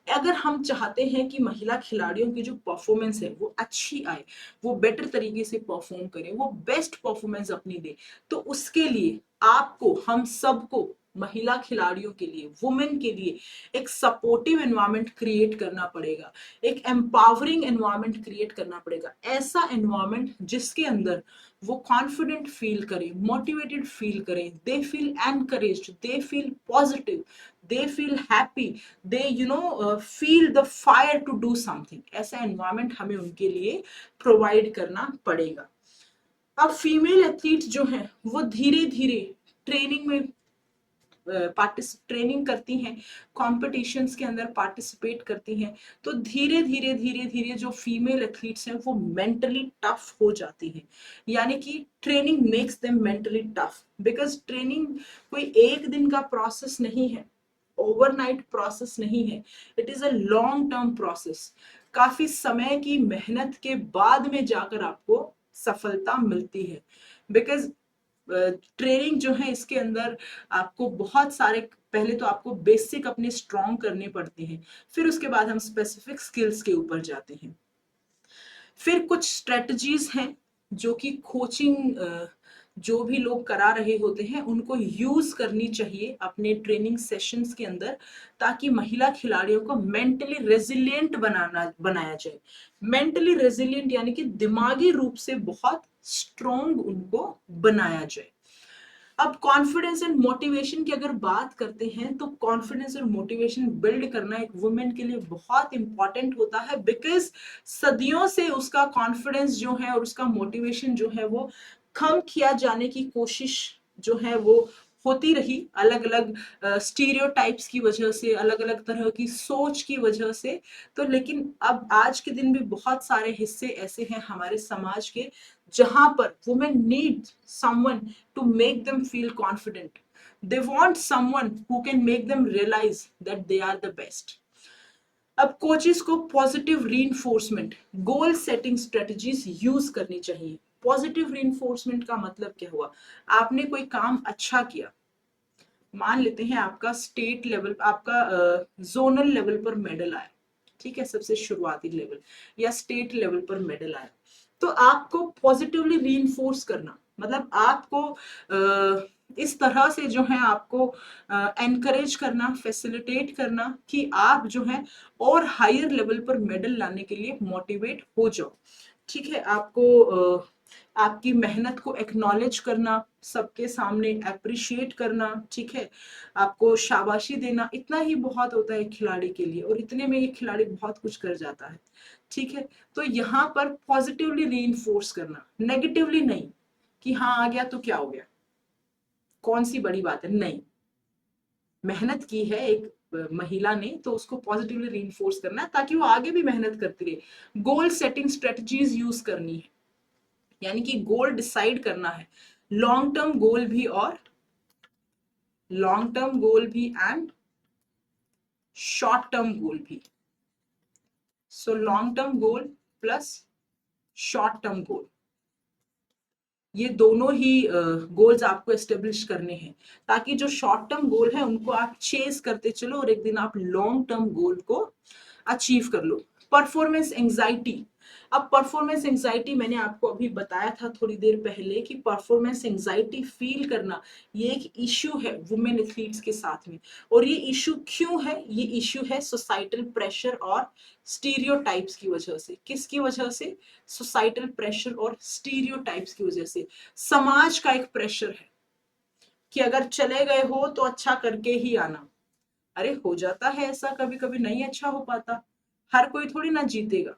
[SPEAKER 1] अगर हम चाहते हैं कि महिला खिलाड़ियों की जो परफॉर्मेंस है वो अच्छी आए, वो बेटर तरीके से परफॉर्म करें, वो बेस्ट परफॉर्मेंस अपनी दे, तो उसके लिए आपको, हम सबको, महिला खिलाड़ियों के लिए, वुमेन के लिए एक सपोर्टिव एनवायरनमेंट क्रिएट करना पड़ेगा, एक एम्पावरिंग एनवायरनमेंट क्रिएट करना पड़ेगा। ऐसा एनवायरनमेंट जिसके अंदर वो कॉन्फिडेंट फील करें, मोटिवेटेड फील करें, they feel encouraged, they feel positive, they feel happy, they feel the fire to do something। ऐसा एनवायरनमेंट हमें उनके लिए प्रोवाइड करना पड़ेगा। अब फीमेल एथलीट जो हैं वो धीरे धीरे ट्रेनिंग में ट्रेनिंग करती हैं, कॉम्पिटिशन्स के अंदर पार्टिसिपेट करती हैं, तो धीरे धीरे धीरे धीरे जो फीमेल एथलीट्स हैं वो मेंटली टफ हो जाती हैं। यानी कि training makes them mentally tough, because training कोई एक दिन का प्रोसेस नहीं है, ओवरनाइट प्रोसेस नहीं है, it is a long term process. काफी समय की मेहनत के बाद में जाकर आपको सफलता मिलती है, बिकॉज ट्रेनिंग जो है इसके अंदर आपको बहुत सारे, पहले तो आपको बेसिक अपने स्ट्रॉन्ग करने पड़ते हैं, फिर उसके बाद हम स्पेसिफिक स्किल्स के ऊपर जाते हैं। फिर कुछ स्ट्रेटजीज हैं जो कि कोचिंग जो भी लोग करा रहे होते हैं उनको यूज करनी चाहिए अपने ट्रेनिंग सेशंस के अंदर, ताकि महिला खिलाड़ियों को मेंटली रेजिलिएंट बनाया जाए। मेंटली रेजिलिएंट यानी कि दिमागी रूप से बहुत स्ट्रोंग उनको बनाया जाए। अब कॉन्फिडेंस एंड मोटिवेशन की अगर बात करते हैं तो कॉन्फिडेंस और मोटिवेशन बिल्ड करना एक वुमेन के लिए बहुत इंपॉर्टेंट होता है, बिकॉज सदियों से उसका कॉन्फिडेंस जो है और उसका मोटिवेशन जो है वो कम किया जाने की कोशिश जो है वो होती रही, अलग अलग स्टीरियोटाइप्स की वजह से, अलग अलग तरह की सोच की वजह से। तो लेकिन अब आज के दिन भी बहुत सारे हिस्से ऐसे हैं हमारे समाज के जहां पर women need someone to make them feel confident. They want someone who can make them realize that they are the best. अब कोचेस को positive reinforcement, goal setting strategies use करनी चाहिए। पॉजिटिव रीइंफोर्समेंट का मतलब क्या हुआ? आपने कोई काम अच्छा किया, मान लेते हैं आपका स्टेट लेवल, आपका जोनल लेवल पर मेडल आया, ठीक है, सबसे शुरुआती लेवल या स्टेट लेवल पर मेडल आया, तो आपको पॉजिटिवली रीइंफोर्स करना, मतलब आपको इस तरह से जो है आपको एनकरेज करना, फैसिलिटेट करना कि आप जो है और हायर लेवल पर मेडल लाने के लिए मोटिवेट हो जाओ। ठीक है, आपको आपकी मेहनत को एक्नॉलेज करना, सबके सामने अप्रिशिएट करना, ठीक है, आपको शाबाशी देना, इतना ही बहुत होता है खिलाड़ी के लिए, और इतने में ये खिलाड़ी बहुत कुछ कर जाता है। ठीक है, तो यहाँ पर पॉजिटिवली रीइंफोर्स करना, नेगेटिवली नहीं कि हाँ आ गया तो क्या हो गया, कौन सी बड़ी बात है, नहीं, मेहनत की है एक महिला ने तो उसको पॉजिटिवली रीइंफोर्स करना है ताकि वो आगे भी मेहनत करती रहे। गोल सेटिंग स्ट्रेटजीज यूज करनी है, यानी कि गोल डिसाइड करना है, लॉन्ग टर्म गोल भी और लॉन्ग टर्म गोल भी एंड शॉर्ट टर्म गोल भी। So long term goal plus short term goal, ये दोनों ही गोल्स आपको एस्टेब्लिश करने हैं, ताकि जो शॉर्ट टर्म गोल है उनको आप चेस करते चलो और एक दिन आप लॉन्ग टर्म गोल को अचीव कर लो। परफॉर्मेंस एंजाइटी, अब परफॉर्मेंस एंजाइटी मैंने आपको अभी बताया था थोड़ी देर पहले कि परफॉर्मेंस एंजाइटी फील करना ये एक इश्यू है वुमेन एथलीट्स के साथ में। और ये इश्यू क्यों है? ये इश्यू है सोसाइटल प्रेशर और स्टीरियोटाइप्स की वजह से। किसकी वजह से? सोसाइटल प्रेशर और स्टीरियोटाइप्स की वजह से। समाज का एक प्रेशर है कि अगर चले गए हो तो अच्छा करके ही आना। अरे हो जाता है ऐसा, कभी कभी नहीं अच्छा हो पाता, हर कोई थोड़ी ना जीतेगा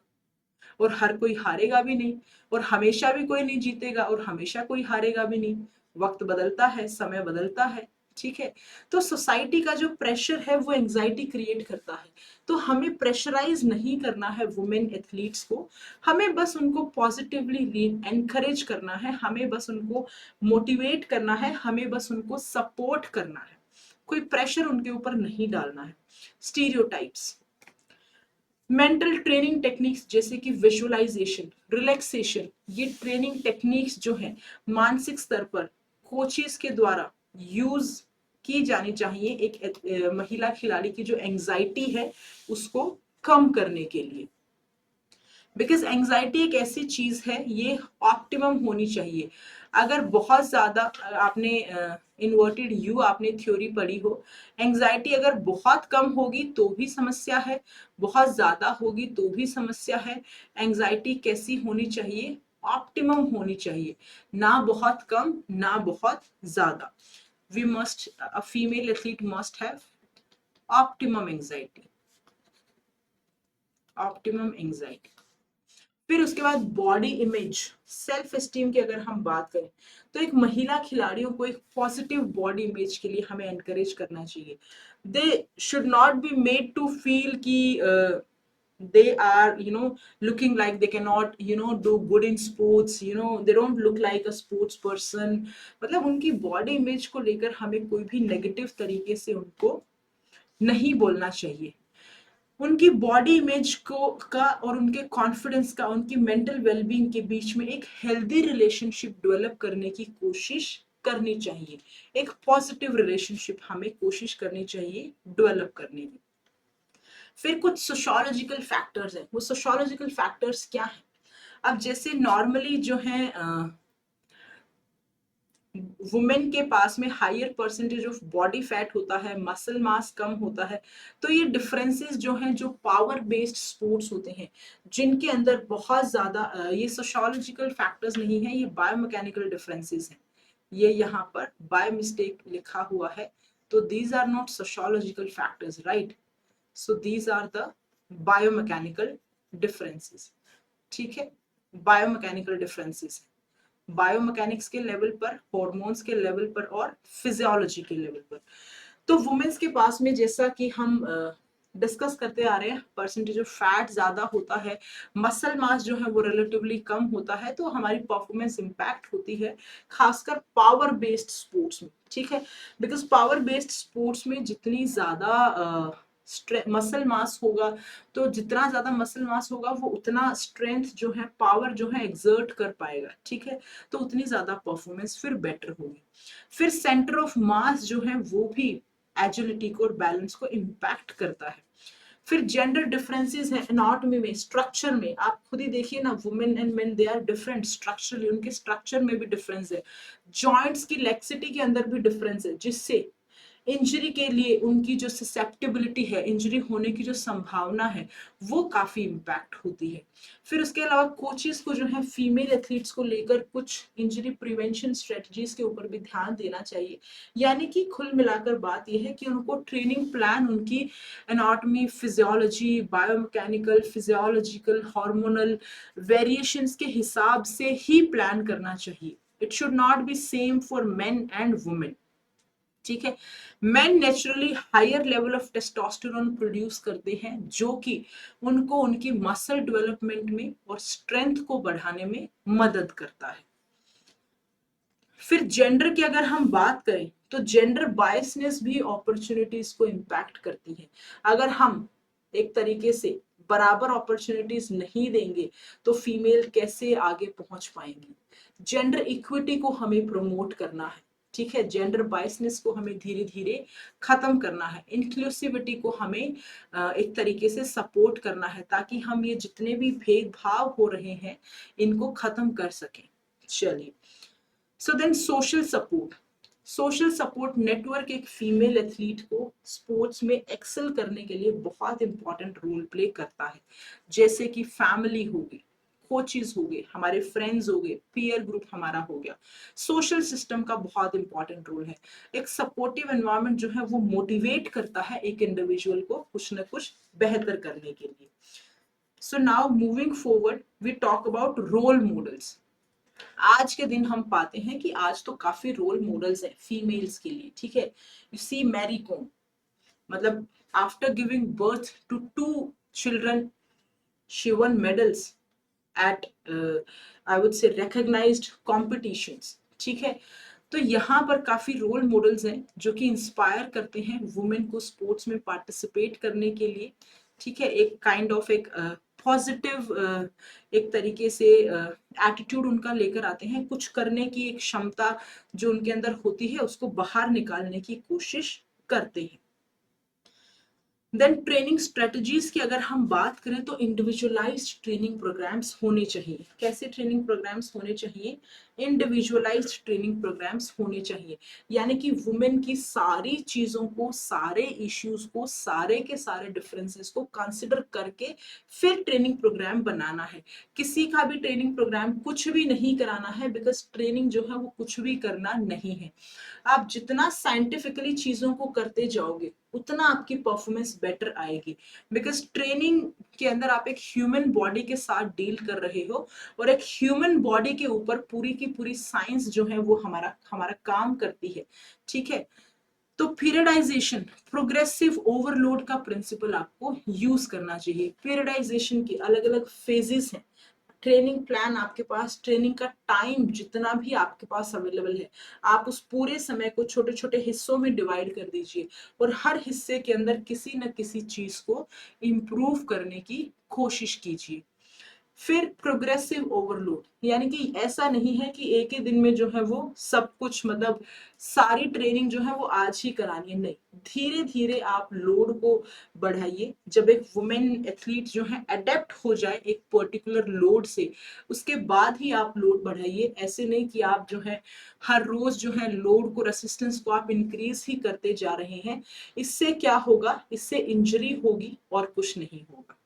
[SPEAKER 1] और हर कोई हारेगा भी नहीं, और हमेशा भी कोई नहीं जीतेगा और हमेशा कोई हारेगा भी नहीं। वक्त बदलता है, समय बदलता है, ठीक है। तो सोसाइटी का जो प्रेशर है वो एंजाइटी क्रिएट करता है। तो हमें प्रेशराइज नहीं करना है वुमेन एथलीट्स को, हमें बस उनको पॉजिटिवली एनकरेज करना है, हमें बस उनको मोटिवेट करना है, हमें बस उनको सपोर्ट करना है, कोई प्रेशर उनके ऊपर नहीं डालना है। स्टीरियोटाइप्स, मेंटल ट्रेनिंग टेक्निक्स जैसे कि विजुअलाइजेशन, रिलैक्सेशन, ये ट्रेनिंग टेक्निक्स जो है मानसिक स्तर पर कोचेस के द्वारा यूज की जानी चाहिए एक महिला खिलाड़ी की जो एंजाइटी है उसको कम करने के लिए। बिकॉज एंजाइटी एक ऐसी चीज है, ये ऑप्टिमम होनी चाहिए। अगर बहुत ज्यादा, आपने इन्वर्टेड यू आपने थ्योरी पढ़ी हो, एंजाइटी अगर बहुत कम होगी तो भी समस्या है, बहुत ज्यादा होगी तो भी समस्या है। एंजाइटी कैसी होनी चाहिए? ऑप्टिमम होनी चाहिए, ना बहुत कम ना बहुत ज्यादा। We must, a female athlete must have optimum anxiety, optimum anxiety. फिर उसके बाद बॉडी इमेज, सेल्फ एस्टीम की अगर हम बात करें तो एक महिला खिलाड़ियों को एक पॉजिटिव बॉडी इमेज के लिए हमें एनकरेज करना चाहिए। They should not be made to feel कि they are looking like they cannot do good in sports, they don't look like a sports person। मतलब उनकी बॉडी इमेज को लेकर हमें कोई भी नेगेटिव तरीके से उनको नहीं बोलना चाहिए। उनकी बॉडी इमेज को का और उनके कॉन्फिडेंस का, उनकी मेंटल वेलबींग के बीच में एक हेल्दी रिलेशनशिप डेवलप करने की कोशिश करनी चाहिए। एक पॉजिटिव रिलेशनशिप हमें कोशिश करनी चाहिए डेवलप करने की। फिर कुछ सोशियोलॉजिकल फैक्टर्स है। वो सोशियोलॉजिकल फैक्टर्स क्या है? अब जैसे नॉर्मली जो है वुमेन के पास में higher percentage of body fat होता है, मसल मास कम होता है। तो ये डिफरेंसेस जो हैं, जो पावर बेस्ड स्पोर्ट्स होते हैं जिनके अंदर बहुत ज्यादा ये सोशियोलॉजिकल फैक्टर्स नहीं है, ये बायोमैकेनिकल डिफरेंसेस हैं। ये यहाँ पर बाय मिस्टेक लिखा हुआ है, तो these are not sociological factors, right. So these are the biomechanical differences, ठीक है, बायोमैकेनिकल डिफरेंसेस, बायोमैकेनिक्स के लेवल पर, हॉर्मोन्स के लेवल पर और फिजियोलॉजी के लेवल पर। तो वुमेन्स के पास में जैसा कि हम डिस्कस करते आ रहे हैं, परसेंटेज ऑफ फैट ज्यादा होता है, मसल मास जो है वो रिलेटिवली कम होता है, तो हमारी परफॉर्मेंस इंपैक्ट होती है, खासकर पावर बेस्ड स्पोर्ट्स में, ठीक है। बिकॉज पावर बेस्ड स्पोर्ट्स में जितनी ज्यादा मसल मास होगा, तो जितना ज्यादा मसल मास होगा वो उतना स्ट्रेंथ जो है, पावर जो है एग्जर्ट कर पाएगा, ठीक है। तो उतनी ज्यादा परफॉर्मेंस फिर बेटर होगी। फिर सेंटर ऑफ मास जो है वो भी एजिलिटी को और बैलेंस को इम्पैक्ट करता है। फिर जेंडर डिफरेंसेस है एनाटॉमी में, स्ट्रक्चर में, आप खुद ही देखिए ना, women and men they are different structurally, उनके स्ट्रक्चर में भी डिफरेंस है, जॉइंट्स की लेक्सिटी के अंदर भी डिफरेंस है, जिससे इंजरी के लिए उनकी जो ससेप्टेबिलिटी है, इंजरी होने की जो संभावना है, वो काफी इम्पैक्ट होती है। फिर उसके अलावा कोचेस को जो है फीमेल एथलीट्स को लेकर कुछ इंजरी प्रिवेंशन स्ट्रेटजीज के ऊपर भी ध्यान देना चाहिए। यानी कि कुल मिलाकर बात यह है कि उनको ट्रेनिंग प्लान उनकी anatomy, physiology, biomechanical, physiological, hormonal variations के हिसाब से ही प्लान करना चाहिए। It should not be same for men and women, ठीक है। Men naturally higher level of testosterone produce करते हैं, जो कि उनको उनकी मसल डेवलपमेंट में और स्ट्रेंथ को बढ़ाने में मदद करता है। फिर जेंडर की अगर हम बात करें तो जेंडर बायसनेस भी अपॉर्चुनिटीज को इम्पैक्ट करती है। अगर हम एक तरीके से बराबर अपॉर्चुनिटीज नहीं देंगे तो फीमेल कैसे आगे पहुंच पाएंगी। जेंडर इक्विटी को हमें प्रमोट करना है, ठीक है, जेंडर बायसनेस को हमें धीरे धीरे खत्म करना है, इंक्लूसिविटी को हमें एक तरीके से सपोर्ट करना है, ताकि हम ये जितने भी भेदभाव हो रहे हैं इनको खत्म कर सकें। चलिए, so then social support network एक फीमेल एथलीट को स्पोर्ट्स में एक्सेल करने के लिए बहुत इंपॉर्टेंट रोल प्ले करता है। जैसे कि फैमिली होगी, कोचेस हो गए, हमारे फ्रेंड्स हो गए, पीयर ग्रुप हमारा हो गया, सोशल सिस्टम का बहुत इंपॉर्टेंट रोल है। एक सपोर्टिव एनवायरनमेंट जो है वो मोटिवेट करता है एक इंडिविजुअल को कुछ ना कुछ बेहतर करने के लिए। So now moving forward we talk about role models. आज के दिन हम पाते हैं कि आज तो काफी रोल मॉडल्स हैं फीमेल्स के लिए, ठीक है। यू सी मैरी कॉम, मतलब after giving birth to 2 children she won medals at I would say recognized competitions, ठीक है। तो यहाँ पर काफी रोल मॉडल्स हैं जो कि इंस्पायर करते हैं वुमेन को स्पोर्ट्स में पार्टिसिपेट करने के लिए, ठीक है। एक काइंड ऑफ एक पॉजिटिव एक तरीके से एटीट्यूड उनका लेकर आते हैं, कुछ करने की एक क्षमता जो उनके अंदर होती है उसको बाहर निकालने की कोशिश करते हैं। देन ट्रेनिंग स्ट्रेटजीज की अगर हम बात करें तो इंडिविजुअलाइज्ड ट्रेनिंग प्रोग्राम्स होने चाहिए। कैसे ट्रेनिंग प्रोग्राम्स होने चाहिए? इंडिविजुअलाइज्ड ट्रेनिंग प्रोग्राम्स होने चाहिए, यानी कि वुमेन की सारी चीजों को, सारे इश्यूज को, सारे के सारे डिफरेंसेस को कंसिडर करके फिर ट्रेनिंग प्रोग्राम बनाना है। किसी का भी ट्रेनिंग प्रोग्राम कुछ भी नहीं कराना है, बिकॉज ट्रेनिंग जो है वो कुछ भी करना नहीं है। आप जितना साइंटिफिकली चीजों को करते जाओगे उतना आपकी परफॉर्मेंस बेटर आएगी, बिकॉज ट्रेनिंग के अंदर आप एक ह्यूमन बॉडी के साथ डील कर रहे हो, और एक ह्यूमन बॉडी के ऊपर पूरी की पूरी साइंस जो है वो हमारा हमारा काम करती है, ठीक है। तो पीरियडाइजेशन, प्रोग्रेसिव ओवरलोड का प्रिंसिपल आपको यूज करना चाहिए। पीरियडाइजेशन की अलग अलग फेजेस हैं, ट्रेनिंग प्लान आपके पास, ट्रेनिंग का टाइम जितना भी आपके पास अवेलेबल है, आप उस पूरे समय को छोटे छोटे हिस्सों में डिवाइड कर दीजिए, और हर हिस्से के अंदर किसी न किसी चीज को इम्प्रूव करने की कोशिश कीजिए। फिर प्रोग्रेसिव ओवरलोड, यानी कि ऐसा नहीं है कि एक ही दिन में जो है वो सब कुछ, मतलब सारी ट्रेनिंग जो है वो आज ही करानी है, नहीं, धीरे धीरे आप लोड को बढ़ाइए। जब एक वुमेन एथलीट जो है अडेप्ट हो जाए एक पर्टिकुलर लोड से, उसके बाद ही आप लोड बढ़ाइए। ऐसे नहीं कि आप जो है हर रोज जो है लोड को, रेसिस्टेंस को आप इंक्रीज ही करते जा रहे हैं। इससे क्या होगा, इससे इंजरी होगी और कुछ नहीं होगा।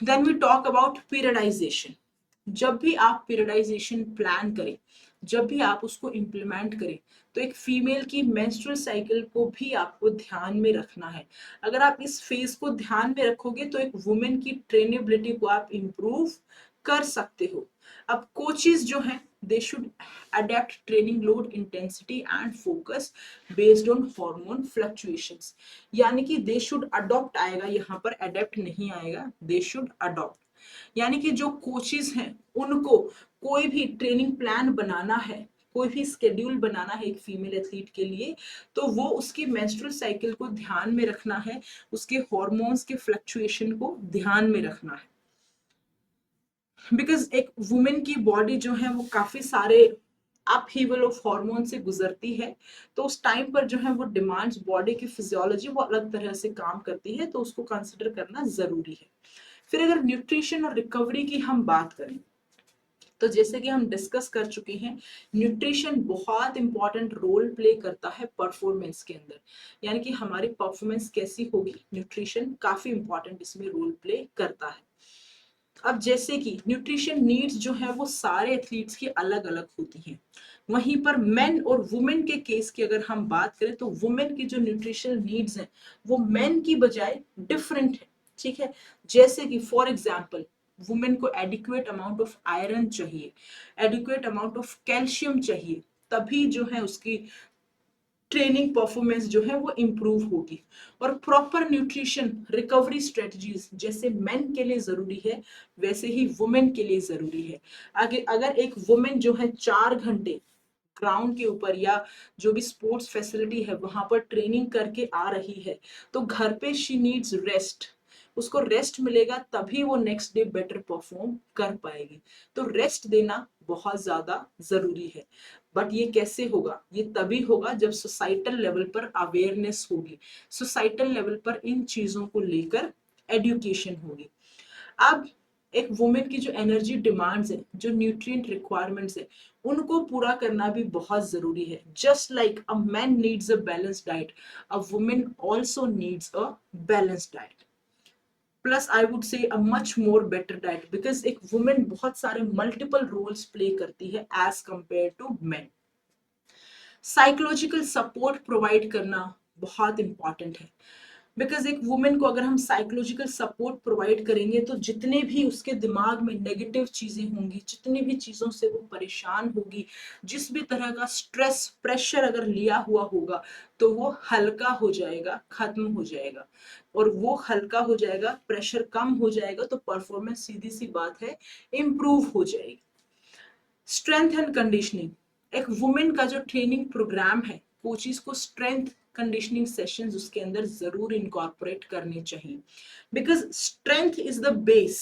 [SPEAKER 1] Then we talk about periodization. जब भी आप पीरियडाइजेशन प्लान करें, जब भी आप उसको इम्प्लीमेंट करें, तो एक फीमेल की मेंस्ट्रुअल साइकिल को भी आपको ध्यान में रखना है। अगर आप इस फेज को ध्यान में रखोगे तो एक वुमेन की ट्रेनेबिलिटी को आप इम्प्रूव कर सकते हो। अब कोचेस जो हैं, they should adapt training load intensity and focus based on hormone fluctuations, यानी कि दे शुड अडॉप्ट आएगा, यहाँ पर अडेप्ट नहीं आएगा, दे शुड अडॉप्ट। यानी कि जो कोचेस हैं उनको कोई भी ट्रेनिंग प्लान बनाना है, कोई भी स्केड्यूल बनाना है एक फीमेल एथलीट के लिए, तो वो उसकी मेंस्ट्रुअल साइकिल को ध्यान में रखना है, उसके हार्मोन्स के फ्लक्चुएशन को ध्यान में रखना है। बिकॉज एक वुमेन की बॉडी जो है वो काफी सारे अपहीवल ऑफ हार्मोन से गुजरती है, तो उस टाइम पर जो है वो डिमांड्स, बॉडी की फिजियोलॉजी वो अलग तरह से काम करती है, तो उसको कंसिडर करना जरूरी है। फिर अगर न्यूट्रिशन और रिकवरी की हम बात करें, तो जैसे कि हम डिस्कस कर चुके हैं, न्यूट्रिशन बहुत इंपॉर्टेंट रोल प्ले करता है परफॉर्मेंस के अंदर, यानी कि हमारी परफॉर्मेंस कैसी होगी, न्यूट्रिशन काफी इंपॉर्टेंट इसमें रोल प्ले करता है। अब जैसे कि न्यूट्रिशन नीड्स जो है वो सारे एथलीट्स की अलग अलग होती हैं, वहीं पर मेन और वुमेन के केस की अगर हम बात करें तो वुमेन की जो न्यूट्रिशनल नीड्स हैं वो मेन की बजाय डिफरेंट है। ठीक है, जैसे कि फॉर एग्जांपल वुमेन को एडिक्वेट अमाउंट ऑफ आयरन चाहिए, एडिक्वेट अमाउंट ऑफ कैल्शियम चाहिए, तभी जो है उसकी ट्रेनिंग परफॉर्मेंस जो है वो इम्प्रूव होगी। और प्रॉपर न्यूट्रिशन रिकवरी स्ट्रेटजीज जैसे मेन के लिए जरूरी है, वैसे ही वुमेन के लिए जरूरी है। आगे अगर एक वुमेन जो है 4 घंटे ग्राउंड के ऊपर या जो भी स्पोर्ट्स फैसिलिटी है वहां पर ट्रेनिंग करके आ रही है, तो घर पे शी नीड्स रेस्ट, उसको रेस्ट मिलेगा तभी वो नेक्स्ट डे बेटर परफॉर्म कर पाएगी। तो रेस्ट देना बहुत ज्यादा जरूरी है। बट ये कैसे होगा, ये तभी होगा जब सोसाइटल लेवल पर अवेयरनेस होगी, सोसाइटल लेवल पर इन चीजों को लेकर एजुकेशन होगी। अब एक वुमेन की जो एनर्जी डिमांड्स है, जो न्यूट्रिएंट रिक्वायरमेंट्स है, उनको पूरा करना भी बहुत जरूरी है। Just like a man needs a balanced diet, a women also needs a balanced diet, plus I would say a much more better diet, because एक वुमेन बहुत सारे मल्टीपल रोल्स प्ले करती है as compare to man. Psychological support provide करना बहुत important है, because एक women को अगर हम साइकोलॉजिकल सपोर्ट प्रोवाइड करेंगे तो जितने भी उसके दिमाग में नेगेटिव चीजें होंगी, जितनी भी चीजों से वो परेशान होगी, जिस भी तरह का स्ट्रेस प्रेशर अगर लिया हुआ होगा, तो वो हल्का हो जाएगा, खत्म हो जाएगा। और वो हल्का हो जाएगा, प्रेशर कम हो जाएगा, तो परफॉर्मेंस सीधी सी बात है इम्प्रूव हो जाएगी। स्ट्रेंथ एंड कंडीशनिंग, एक वुमेन का जो ट्रेनिंग प्रोग्राम है, कोचिज को स्ट्रेंथ कंडीशनिंग सेशंस उसके अंदर जरूर इनकॉर्पोरेट करने चाहिए, because strength is the base.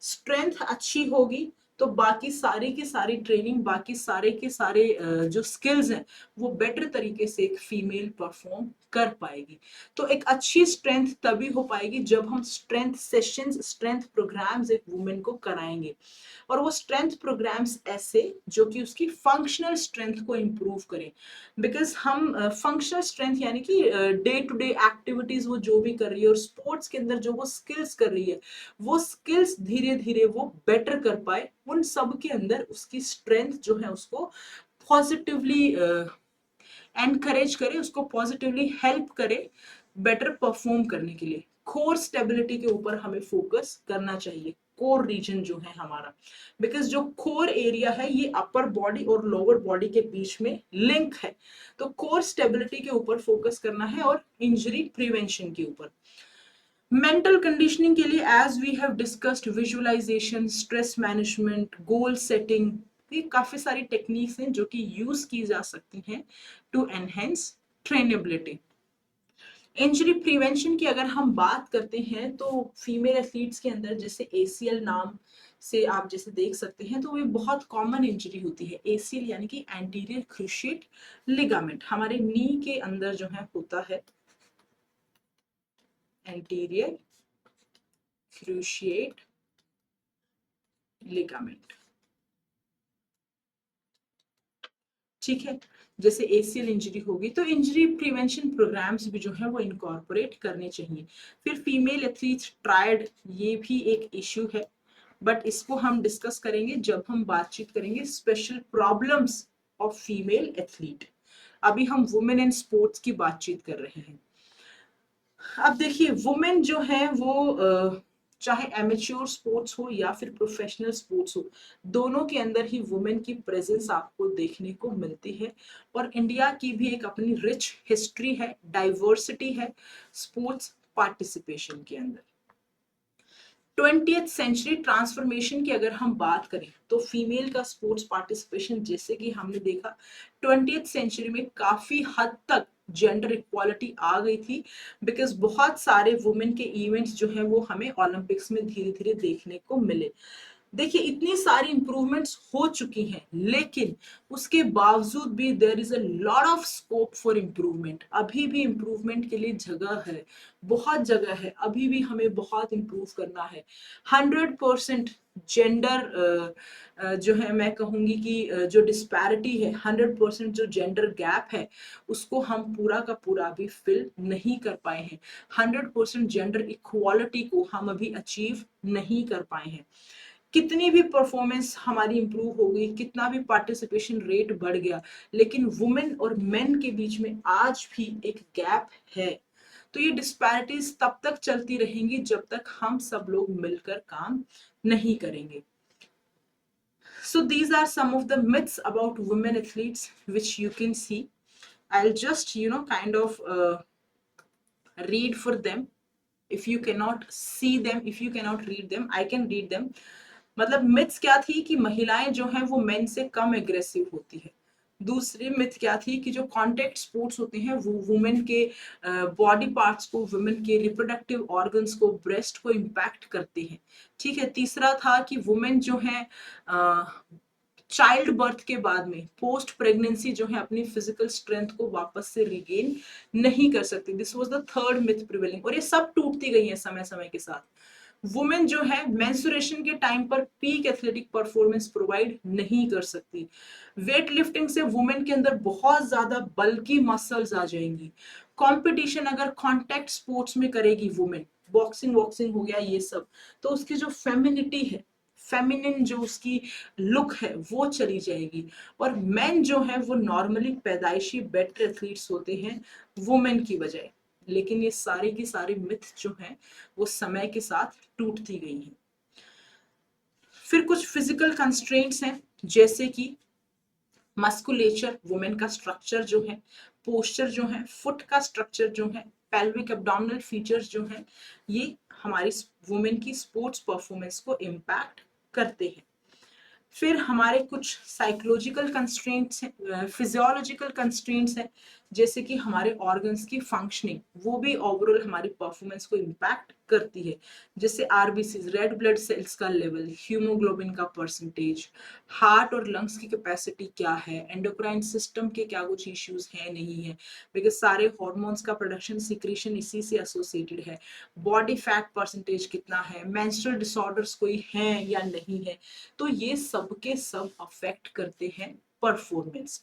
[SPEAKER 1] Strength अच्छी होगी तो बाकी सारी की सारी ट्रेनिंग, बाकी सारे के सारे जो स्किल्स हैं वो बेटर तरीके से एक फीमेल परफॉर्म कर पाएगी। तो एक अच्छी स्ट्रेंथ तभी हो पाएगी जब हम स्ट्रेंथ सेशंस, स्ट्रेंथ प्रोग्राम्स एक वुमेन को कराएंगे, और वो स्ट्रेंथ प्रोग्राम्स ऐसे जो कि उसकी फंक्शनल स्ट्रेंथ को इम्प्रूव करें। बिकॉज हम फंक्शनल स्ट्रेंथ यानी कि डे टू डे एक्टिविटीज वो जो भी कर रही है और स्पोर्ट्स के अंदर जो वो स्किल्स कर रही है, वो स्किल्स धीरे धीरे वो बेटर कर पाए, उन सब के अंदर उसकी स्ट्रेंथ जो है उसको पॉजिटिवली एनकरेज करे, उसको पॉजिटिवली हेल्प करे बेटर परफॉर्म करने के लिए। कोर स्टेबिलिटी के ऊपर हमें फोकस करना चाहिए, कोर रीजन जो है हमारा, बिकॉज जो कोर एरिया है ये अपर बॉडी और लोअर बॉडी के बीच में लिंक है, तो कोर स्टेबिलिटी के ऊपर फोकस करना है और इंजरी प्रिवेंशन के ऊपर। मेंटल कंडीशनिंग के लिए as we have discussed visualization, stress management, goal setting, ये काफी सारी टेक्निक्स हैं जो कि यूज की जा सकती हैं to enhance trainability. Injury prevention की अगर हम बात करते हैं तो फीमेल एथलीट्स के अंदर जैसे एसीएल नाम से आप जैसे देख सकते हैं, तो ये बहुत कॉमन इंजरी होती है। एसीएल यानी कि एंटीरियर क्रूशिएट लिगामेंट, हमारे नी के अंदर जो है होता है एंटीरियर क्रूशिएट लिगामेंट। ठीक है, जैसे एसीएल इंजरी होगी तो इंजरी प्रिवेंशन प्रोग्राम्स भी जो है वो इनकॉर्पोरेट करने चाहिए। फिर फीमेल एथलीट ट्रायड, ये भी एक इश्यू है, बट इसको हम डिस्कस करेंगे जब हम बातचीत करेंगे special problems of female athlete. अभी हम वुमेन एंड स्पोर्ट्स की बातचीत कर रहे हैं। अब देखिए वुमेन जो है वो चाहे एमेच्योर स्पोर्ट्स हो या फिर प्रोफेशनल स्पोर्ट्स हो, दोनों के अंदर ही वुमेन की प्रेजेंस आपको देखने को मिलती है। और इंडिया की भी एक अपनी रिच हिस्ट्री है, डाइवर्सिटी है स्पोर्ट्स पार्टिसिपेशन के अंदर। 20th सेंचुरी ट्रांसफॉर्मेशन की अगर हम बात करें तो फीमेल का स्पोर्ट्स पार्टिसिपेशन जैसे कि हमने देखा 20th सेंचुरी में काफी हद तक जेंडर इक्वालिटी आ गई थी, बिकॉज बहुत सारे वुमेन के इवेंट्स जो हैं वो हमें ओलंपिक्स में धीरे धीरे देखने को मिले। देखिए इतनी सारी इंप्रूवमेंट्स हो चुकी हैं, लेकिन उसके बावजूद भी there is a lot of scope for improvement. अभी भी इम्प्रूवमेंट के लिए जगह है, बहुत जगह है, अभी भी हमें बहुत इम्प्रूव करना है। 100% जेंडर जो है मैं कहूंगी कि जो डिस्पैरिटी है, 100% जो जेंडर गैप है, उसको हम पूरा का पूरा अभी फिल नहीं कर पाए हैं। 100% जेंडर इक्वालिटी को हम अभी अचीव नहीं कर पाए हैं। कितनी भी परफॉर्मेंस हमारी इंप्रूव हो गई, कितना भी पार्टिसिपेशन रेट बढ़ गया, लेकिन वुमेन और मेन के बीच में आज भी एक गैप है। तो ये डिस्पैरिटीज तब तक चलती रहेंगी जब तक हम सब लोग मिलकर काम नहीं करेंगे। So these are some of the myths about women athletes which you can see. I'll just kind of read for them. If you cannot see them, if you cannot read them, I can read them. मतलब myths क्या थी कि महिलाएं जो हैं वो main से कम aggressive होती है। दूसरी मिथ क्या थी कि जो कॉन्टेक्ट स्पोर्ट्स होते हैं वो वुमेन के बॉडी पार्ट्स को, वुमेन के रिप्रोडक्टिव ऑर्गन्स को, ब्रेस्ट को इम्पैक्ट करते हैं। ठीक है, तीसरा था कि वुमेन जो है चाइल्ड बर्थ के बाद में पोस्ट प्रेगनेंसी जो है अपनी फिजिकल स्ट्रेंथ को वापस से रिगेन नहीं कर सकती। This was the third myth prevailing, और ये सब टूटती गई है समय समय के साथ। वुमेन जो है मेंस्ट्रुएशन के टाइम पर पीक एथलेटिक परफॉर्मेंस प्रोवाइड नहीं कर सकती। वेट लिफ्टिंग से वुमेन के अंदर बहुत ज्यादा बल्की मसल्स आ जाएंगी। कंपटीशन अगर कॉन्टैक्ट स्पोर्ट्स में करेगी वुमेन, बॉक्सिंग वॉक्सिंग हो गया ये सब, तो उसकी जो फेमिनिटी है, फेमिनिन जो उसकी लुक है वो चली जाएगी। और मेन जो है वो नॉर्मली पैदाइशी बेटर एथलीट्स होते हैं वुमेन की बजाय। लेकिन ये सारी की सारी मिथ जो है वो समय के साथ टूटती गई हैं। फिर कुछ फिजिकल कंस्ट्रेंट्स हैं, जैसे कि मस्कुलेचर, वुमेन का स्ट्रक्चर जो है, पोस्चर जो है, फुट का स्ट्रक्चर जो है, पेल्विक एब्डोमिनल फीचर्स जो हैं, ये हमारी वुमेन की स्पोर्ट्स परफॉर्मेंस को इम्पैक्ट करते हैं। फिर हमारे कुछ साइकोलॉजिकल कंस्ट्रेंट्स हैं, फिजियोलॉजिकल कंस्ट्रेंट्स हैं, जैसे कि हमारे ऑर्गन्स की फंक्शनिंग, वो भी ओवरऑल हमारी परफॉर्मेंस को इम्पैक्ट करती है। जैसे आरबीसीज, रेड ब्लड सेल्स का लेवल, हीमोग्लोबिन का परसेंटेज, हार्ट और लंग्स की कैपेसिटी क्या है, एंडोक्राइन सिस्टम के क्या कुछ इश्यूज हैं नहीं है, बिकॉज सारे हॉर्मोन्स का प्रोडक्शन सिक्रीशन इसी से एसोसिएटेड है। बॉडी फैट परसेंटेज कितना है, मेंस्ट्रुअल डिसऑर्डर्स कोई हैं या नहीं है, तो ये सब के सब अफेक्ट करते हैं performance.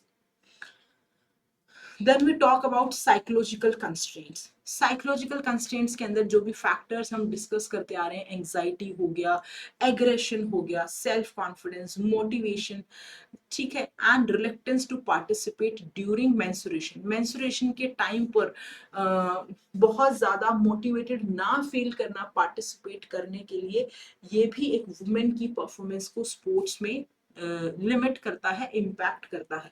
[SPEAKER 1] Then we talk about psychological constraints. Psychological constraints के अंदर जो भी फैक्टर्स हम डिस्कस करते आ रहे हैं, एंजाइटी हो गया, एग्रेशन हो गया, सेल्फ कॉन्फिडेंस, मोटिवेशन, ठीक है, and reluctance to participate during menstruation. Menstruation के टाइम पर बहुत ज्यादा मोटिवेटेड ना फील करना पार्टिसिपेट करने के लिए, ये भी एक वुमेन की परफॉर्मेंस को स्पोर्ट्स में लिमिट करता है, इम्पैक्ट करता है।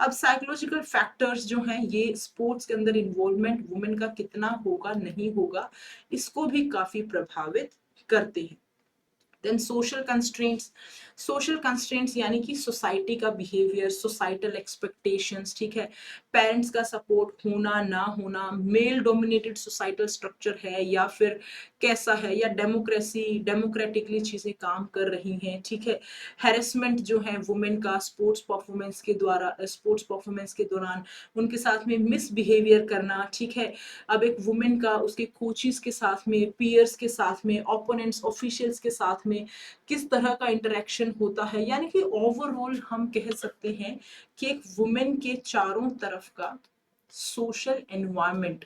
[SPEAKER 1] अब साइकोलॉजिकल फैक्टर्स जो हैं ये स्पोर्ट्स के अंदर इन्वॉल्वमेंट वुमेन का कितना होगा नहीं होगा, इसको भी काफी प्रभावित करते हैं। देन सोशल कंस्ट्रेंट्स यानी कि सोसाइटी का बिहेवियर, सोसाइटल एक्सपेक्टेशंस, ठीक है, पेरेंट्स का सपोर्ट होना ना होना, मेल डोमिनेटेड सोसाइटल स्ट्रक्चर है या फिर कैसा है, या डेमोक्रेटिकली चीजें काम कर रही हैं, ठीक है, हैरेसमेंट जो है वुमेन का स्पोर्ट्स परफॉर्मेंस के दौरान उनके साथ में मिसबिहेवियर करना, ठीक है, अब एक वुमेन का उसके कोचेस के साथ में, पीयर्स के साथ में, ओपोनेंट्स ऑफिशियल्स के साथ में किस तरह का इंटरेक्शन होता है, यानी कि ओवरऑल हम कह सकते हैं कि एक वुमेन के चारों तरफ का सोशल एनवायरनमेंट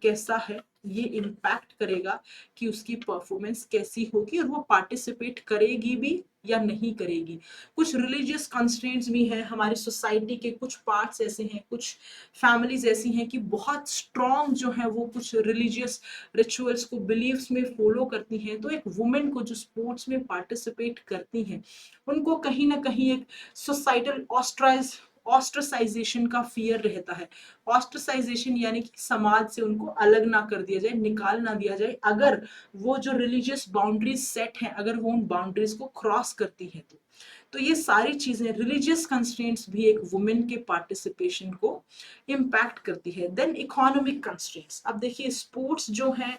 [SPEAKER 1] कैसा है, ये इम्पैक्ट करेगा कि उसकी परफॉर्मेंस कैसी होगी और वो पार्टिसिपेट करेगी भी या नहीं करेगी। कुछ रिलीजियस कंस्ट्रेंट्स भी हैं, हमारी सोसाइटी के कुछ पार्ट्स ऐसे हैं, कुछ फैमिलीज ऐसी हैं कि बहुत स्ट्रॉन्ग जो है वो कुछ रिलीजियस रिचुअल्स को, बिलीव्स में फॉलो करती हैं, तो एक वुमेन को जो स्पोर्ट्स में पार्टिसिपेट करती हैं उनको कहीं ना कहीं एक सोसाइटल ऑस्ट्रसाइजेशन का फियर रहता है। ऑस्ट्रसाइजेशन यानी कि समाज से उनको अलग ना कर दिया जाए, निकाल ना दिया जाए, अगर वो जो रिलीजियस बाउंड्रीज सेट हैं अगर वो उन बाउंड्रीज को क्रॉस करती हैं तो ये सारी चीजें, रिलीजियस कंस्ट्रेंट्स भी एक वुमेन के पार्टिसिपेशन को इम्पैक्ट करती है। देन इकोनॉमिक कंस्ट्रेंट्स, अब देखिए स्पोर्ट्स जो है,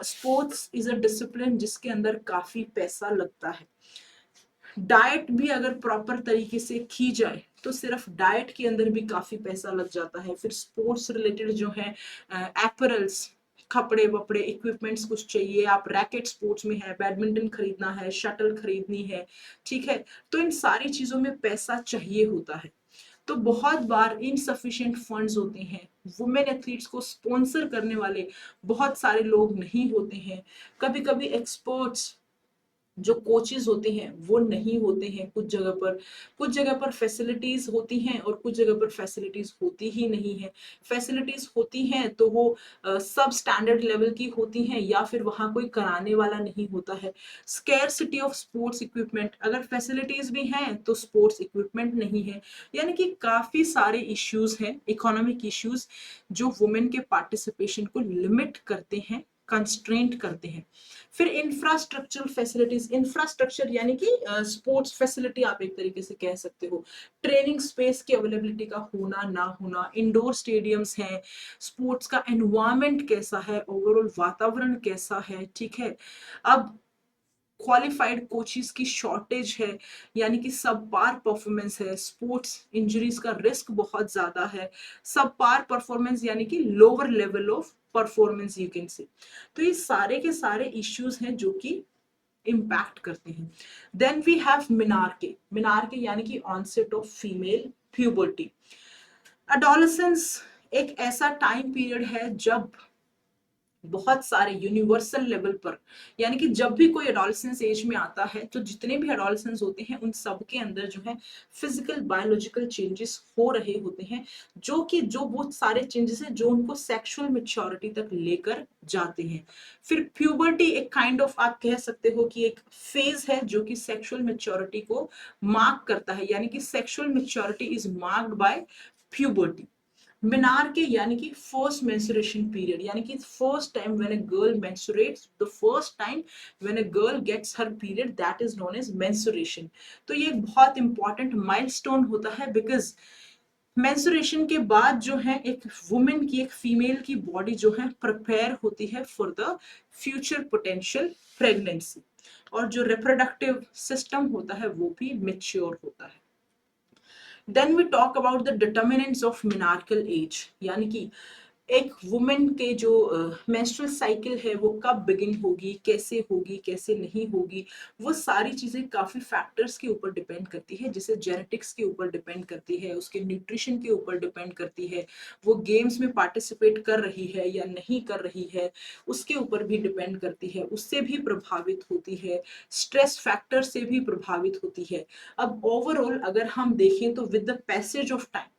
[SPEAKER 1] स्पोर्ट्स इज अ डिसिप्लिन जिसके अंदर काफी पैसा लगता है। डाइट भी अगर प्रॉपर तरीके से की जाए तो सिर्फ डाइट के अंदर भी काफी पैसा लग जाता है। फिर स्पोर्ट्स रिलेटेड जो है एपरल्स, कपड़े वपड़े, इक्विपमेंट्स कुछ चाहिए, आप रैकेट स्पोर्ट्स में है, बैडमिंटन खरीदना है, शटल खरीदनी है, ठीक है, तो इन सारी चीजों में पैसा चाहिए होता है। तो बहुत बार इनसफिशिएंट फंड्स होते हैं, वुमेन एथलीट्स को स्पॉन्सर करने वाले बहुत सारे लोग नहीं होते हैं, कभी कभी एक्सपर्ट्स जो कोचेज होते हैं वो नहीं होते हैं, कुछ जगह पर फैसिलिटीज होती हैं और कुछ जगह पर फैसिलिटीज होती ही नहीं है। फैसिलिटीज होती हैं तो वो सब स्टैंडर्ड लेवल की होती हैं या फिर वहाँ कोई कराने वाला नहीं होता है। स्केर्सिटी ऑफ स्पोर्ट्स इक्विपमेंट, अगर फैसिलिटीज भी हैं तो स्पोर्ट्स इक्विपमेंट नहीं है, यानी कि काफी सारे इश्यूज हैं, इकोनॉमिक इश्यूज, जो वुमेन के पार्टिसिपेशन को लिमिट करते हैं, कंस्ट्रेंट करते हैं। फिर इंफ्रास्ट्रक्चरल फैसिलिटीज, इंफ्रास्ट्रक्चर यानी कि स्पोर्ट्स फैसिलिटी आप एक तरीके से कह सकते हो, ट्रेनिंग स्पेस की अवेलेबिलिटी का होना ना होना, इंडोर स्टेडियम्स हैं, स्पोर्ट्स का एनवायरनमेंट कैसा है, ओवरऑल वातावरण कैसा है, ठीक है, अब क्वालिफाइड कोचेस की शॉर्टेज है, यानी कि सब पार परफॉर्मेंस है, स्पोर्ट्स इंजरीज का रिस्क बहुत ज्यादा है, सब पार परफॉर्मेंस यानी कि lower level of performance you can से, तो ये सारे के सारे इश्यूज हैं जो कि इम्पैक्ट करते हैं। देन वी हैव मिनार्के यानी कि onset of female puberty. Adolescence एक ऐसा टाइम पीरियड है जब बहुत सारे यूनिवर्सल लेवल पर, यानी कि जब भी कोई एडोलेसेंस एज में आता है तो जितने भी एडोलेसेंस होते हैं उन सब के अंदर जो है फिजिकल बायोलॉजिकल चेंजेस हो रहे होते हैं, जो बहुत सारे चेंजेस हैं जो उनको सेक्सुअल मैच्योरिटी तक लेकर जाते हैं। फिर प्यूबर्टी एक काइंड ऑफ आप कह सकते हो कि एक फेज है जो कि सेक्सुअल मैच्योरिटी को मार्क करता है, यानी कि sexual maturity is marked by puberty. Menarche यानी कि फर्स्ट मेंस्ट्रुएशन पीरियड, यानी कि first time when a girl menstruates, the first time when a girl gets her period, that is known as menstruation. तो ये एक बहुत इंपॉर्टेंट माइलस्टोन होता है, बिकॉज मेंस्ट्रुएशन के बाद जो है एक वुमेन की, एक फीमेल की बॉडी जो है प्रिपेयर होती है for the future potential pregnancy, और जो रिप्रोडक्टिव सिस्टम होता है वो भी मेच्योर होता है। Then we talk about the determinants of menarcheal age, यानी कि एक वुमेन के जो मेंस्ट्रुअल साइकिल है वो कब बिगिन होगी, कैसे नहीं होगी, वो सारी चीजें काफी फैक्टर्स के ऊपर डिपेंड करती है, जैसे जेनेटिक्स के ऊपर डिपेंड करती है, उसके न्यूट्रिशन के ऊपर डिपेंड करती है, वो गेम्स में पार्टिसिपेट कर रही है या नहीं कर रही है उसके ऊपर भी डिपेंड करती है, उससे भी प्रभावित होती है, स्ट्रेस फैक्टर से भी प्रभावित होती है। अब ओवरऑल अगर हम देखें तो with the passage of time,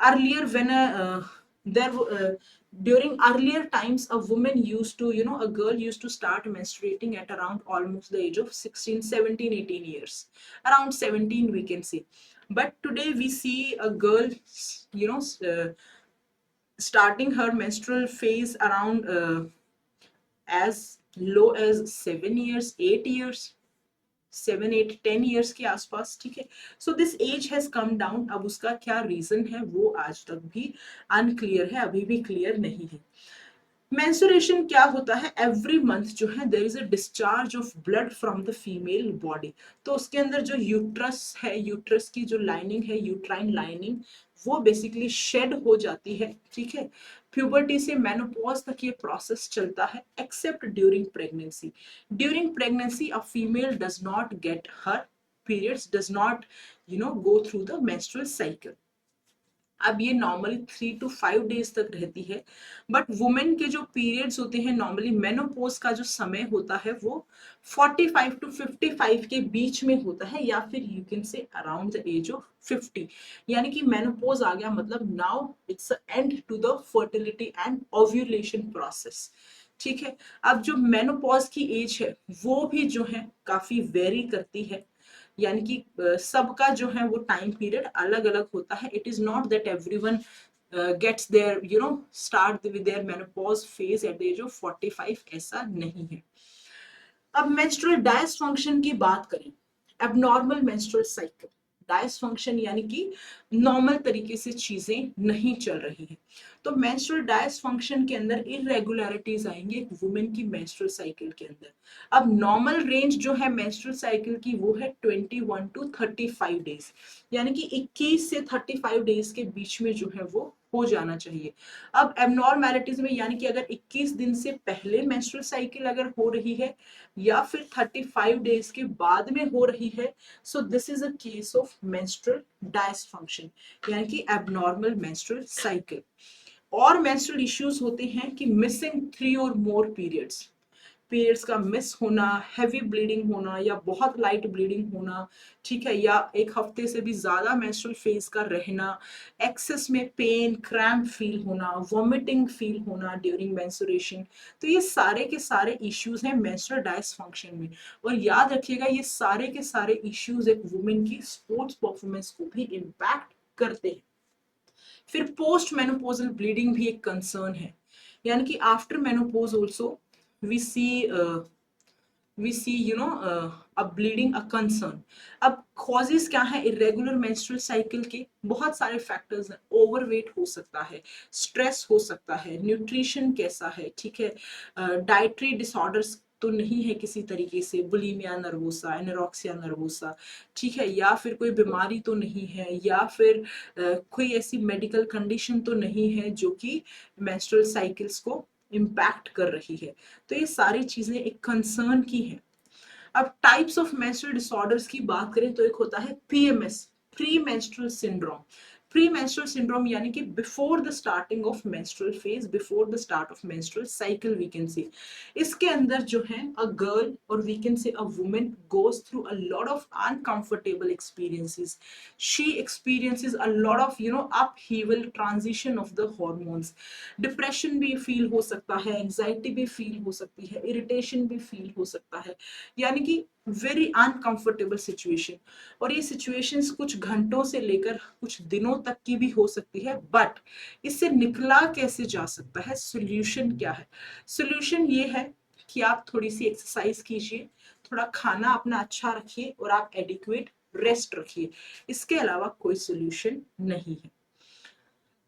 [SPEAKER 1] earlier when there during earlier times a woman used to, a girl used to start menstruating at around almost the age of 16, 17, 18 years, around 17 we can say, but today we see a girl, you know uh, starting her menstrual phase around as low age 7 years, 8 years, 7, 8, 10 years के आसपास, ठीक है। So this age has come down. अब उसका क्या reason है वो आज तक भी अनक्लियर है, अभी भी क्लियर नहीं है। मेंस्ट्रुएशन क्या होता है, एवरी मंथ जो है there is a discharge of blood from the female body. तो उसके अंदर जो यूट्रस है, यूट्रस की जो लाइनिंग है, यूट्राइन लाइनिंग, वो बेसिकली शेड हो जाती है, ठीक है। प्यूबर्टी से मेनोपॉज तक ये प्रोसेस चलता है, accept during pregnancy. During pregnancy a female does not get her periods, does not go through the menstrual cycle। अब ये नॉर्मली 3 to 5 days तक रहती है, बट वुमेन के जो पीरियड्स होते हैं नॉर्मली मेनोपोज का जो समय होता है वो 45 to 55 के बीच में होता है, या फिर you can say around the age of 50। यानी कि मेनोपोज आ गया मतलब now it's end to the fertility and ovulation process, ठीक है। अब जो मेनोपॉज की एज है वो भी जो है काफी वेरी करती है, यानी कि सबका जो है वो टाइम पीरियड अलग अलग होता है। It is not that everyone gets their start with their menopause phase at the age of 45, ऐसा नहीं है। अब मेंस्ट्रुअल डायसफंक्शन की बात करें, एबनॉर्मल मेंस्ट्रुअल साइकिल, डायसफंक्शन यानी कि नॉर्मल तरीके से चीजें नहीं चल रही हैं। तो मेंस्ट्रुअल डायसफंक्शन के अंदर इरेगुलरिटीज आएंगे एक वुमेन की मेंस्ट्रुअल साइकिल के अंदर। अब नॉर्मल रेंज जो है मेंस्ट्रुअल साइकिल की वो है 21 to 35 डेज, यानी कि 21 से 35 डेज के बीच में जो है वो हो जाना चाहिए। अब एबनॉर्मैलिटीज में यानी कि अगर 21 दिन से पहले मेंस्ट्रुअल साइकिल अगर हो रही है या फिर 35 डेज के बाद में हो रही है, so this is a case of menstrual dysfunction, यानी कि एबनॉर्मल मेंस्ट्रुअल साइकिल। और मेंस्ट्रुअल इश्यूज होते हैं कि मिसिंग 3 or more पीरियड्स का मिस होना, हैवी ब्लीडिंग होना या बहुत लाइट ब्लीडिंग होना, ठीक है, या एक हफ्ते से भी ज्यादा मेंस्ट्रुअल फेज का रहना, एक्सेस में पेन क्रैम्प फील होना, वॉमिटिंग फील होना ड्यूरिंग मेंस्ट्रुएशन। तो ये सारे के सारे इश्यूज हैं मेंस्ट्रुअल डायसफंक्शन में। और याद रखिएगा ये सारे के सारे इश्यूज एक वुमेन की स्पोर्ट्स परफॉर्मेंस को भी इम्पैक्ट करते हैं। फिर पोस्ट मेनोपोजल ब्लीडिंग भी एक कंसर्न है, यानी कि after menopause also we see a bleeding a concern। अब कॉजेस क्या है इरेगुलर मेंस्ट्रुअल साइकिल के, बहुत सारे फैक्टर्स हैं। ओवरवेट हो सकता है, स्ट्रेस हो सकता है, न्यूट्रिशन कैसा है, ठीक है, डाइटरी डिसऑर्डर्स तो नहीं है किसी तरीके से, बुलिमिया नर्वोसा, एनोरेक्सिया नर्वोसा, ठीक है, या फिर कोई बीमारी तो नहीं है, या फिर कोई ऐसी मेडिकल कंडीशन तो नहीं है जो कि मेंस्ट्रुअल साइकिल्स को इम्पैक्ट कर रही है। तो ये सारी चीजें एक कंसर्न की है। अब टाइप्स ऑफ मेंस्ट्रुअल डिसऑर्डर्स की बात करें तो एक होता है PMS, pre menstrual syndrome. Pre menstrual syndrome यानी कि before the starting of menstrual phase, before the start of menstrual cycle we can see. इसके अंदर जो है अ गर्ल और we can say a women goes through a lot of uncomfortable experiences. She experiences a lot of upheaval transition of the hormones. Depression भी feel हो सकता है, anxiety भी फील हो सकती है, इरिटेशन भी फील हो सकता है, यानी कि वेरी अनकंफर्टेबल सिचुएशन। और ये सिचुएशंस कुछ घंटों से लेकर कुछ दिनों तक की भी हो सकती है, बट इससे निकला कैसे जा सकता है, सोल्यूशन क्या है? सोल्यूशन ये है कि आप थोड़ी सी एक्सरसाइज कीजिए, थोड़ा खाना अपना अच्छा रखिए और आप एडिक्वेट रेस्ट रखिए, इसके अलावा कोई सोल्यूशन नहीं है।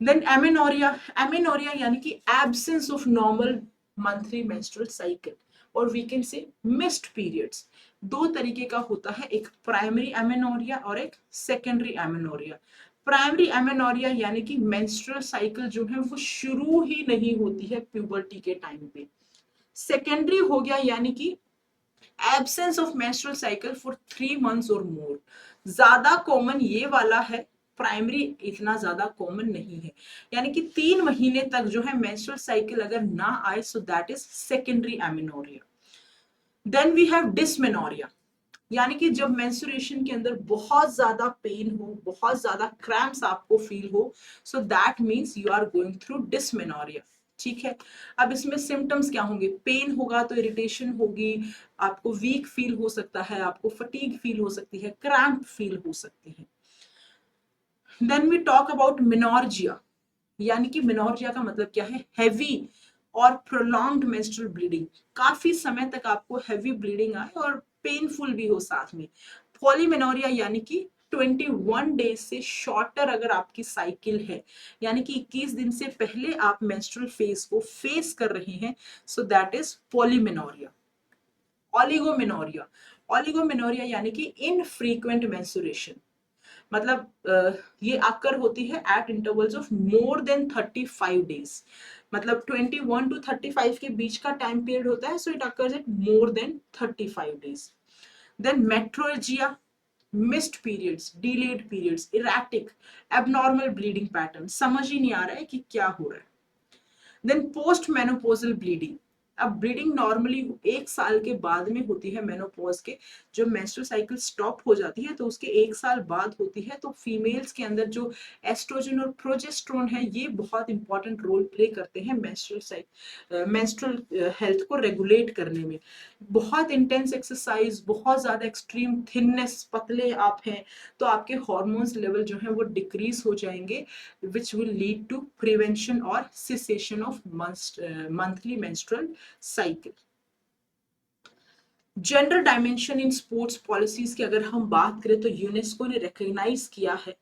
[SPEAKER 1] देन एमेनोरिया, एमेनोरिया यानी कि absence of normal monthly menstrual cycle, और we can say missed periods. दो तरीके का होता है, एक प्राइमरी एमेनोरिया और एक सेकेंडरी एमेनोरिया। प्राइमरी एमेनोरिया यानी कि मेंस्ट्रुअल साइकिल जो है वो शुरू ही नहीं होती है प्यूबर्टी के टाइम पे। सेकेंडरी हो गया यानी कि absence of menstrual cycle for 3 months और मोर। ज्यादा कॉमन ये वाला है, प्राइमरी इतना ज्यादा कॉमन नहीं है, यानी कि 3 महीने तक जो है मेंस्ट्रुअल साइकिल अगर ना आए, so that is secondary amenorrhea. Then we have dysmenorrhea, यानी कि जब मेंस्ट्रुएशन के अंदर बहुत ज्यादा पेन हो, बहुत ज्यादा क्रैम्प्स आपको फील हो, so that means you are going through dysmenorrhea, ठीक है। अब इसमें सिम्टम्स क्या होंगे, पेन होगा तो इरिटेशन होगी, आपको वीक फील हो सकता है, आपको फटीग फील हो सकती है, क्रैम्प फील हो सकती है। देन वी टॉक अबाउट मेनोर्जिया, यानी कि मेनोर्जिया का मतलब क्या है, हैवी और प्रोलॉन्ग्ड मेंस्ट्रुअल ब्लीडिंग, काफी समय तक आपको हैवी ब्लीडिंग आए और पेनफुल भी हो साथ में। पॉलीमेनोरिया यानी कि 21 डेज से शॉर्टर अगर आपकी साइकिल है, यानी कि 21 दिन से पहले आप मेंस्ट्रुअल फेज को फेस कर रहे हैं, सो that is polymenorrhoea. Oligomenorrhoea, oligomenorrhoea यानी कि इनफ्रीक्वेंट मेंस्ट्रुएशन, मतलब ये आकर होती है eight intervals of more than 35 days, मतलब 21 टू 35 के बीच का टाइम पीरियड होता है, so it occurs at more than 35 days. Then metrorrhagia, missed periods, delayed periods, erratic, abnormal bleeding pattern, समझ ही नहीं आ रहा है कि क्या हो रहा है। देन पोस्ट मेनोपोजल ब्लीडिंग, अब ब्लीडिंग नॉर्मली 1 साल के बाद में होती है मेनोपॉज के, जो मेंस्ट्रुअल साइकिल स्टॉप हो जाती है तो उसके 1 साल बाद होती है। तो फीमेल्स के अंदर जो एस्ट्रोजन और प्रोजेस्ट्रोन है ये बहुत इंपॉर्टेंट रोल प्ले करते हैं मेंस्ट्रुअल हेल्थ को रेगुलेट करने में। बहुत इंटेंस एक्सरसाइज, बहुत ज्यादा एक्सट्रीम थिननेस, पतले आप हैं तो आपके हॉर्मोन्स लेवल जो है वो डिक्रीज हो जाएंगे, which will lead to prevention or cessation of monthly menstrual cycle. Gender dimension in sports policies की अगर हम बात करें तो यूनेस्को ने रिकॉग्नाइज किया है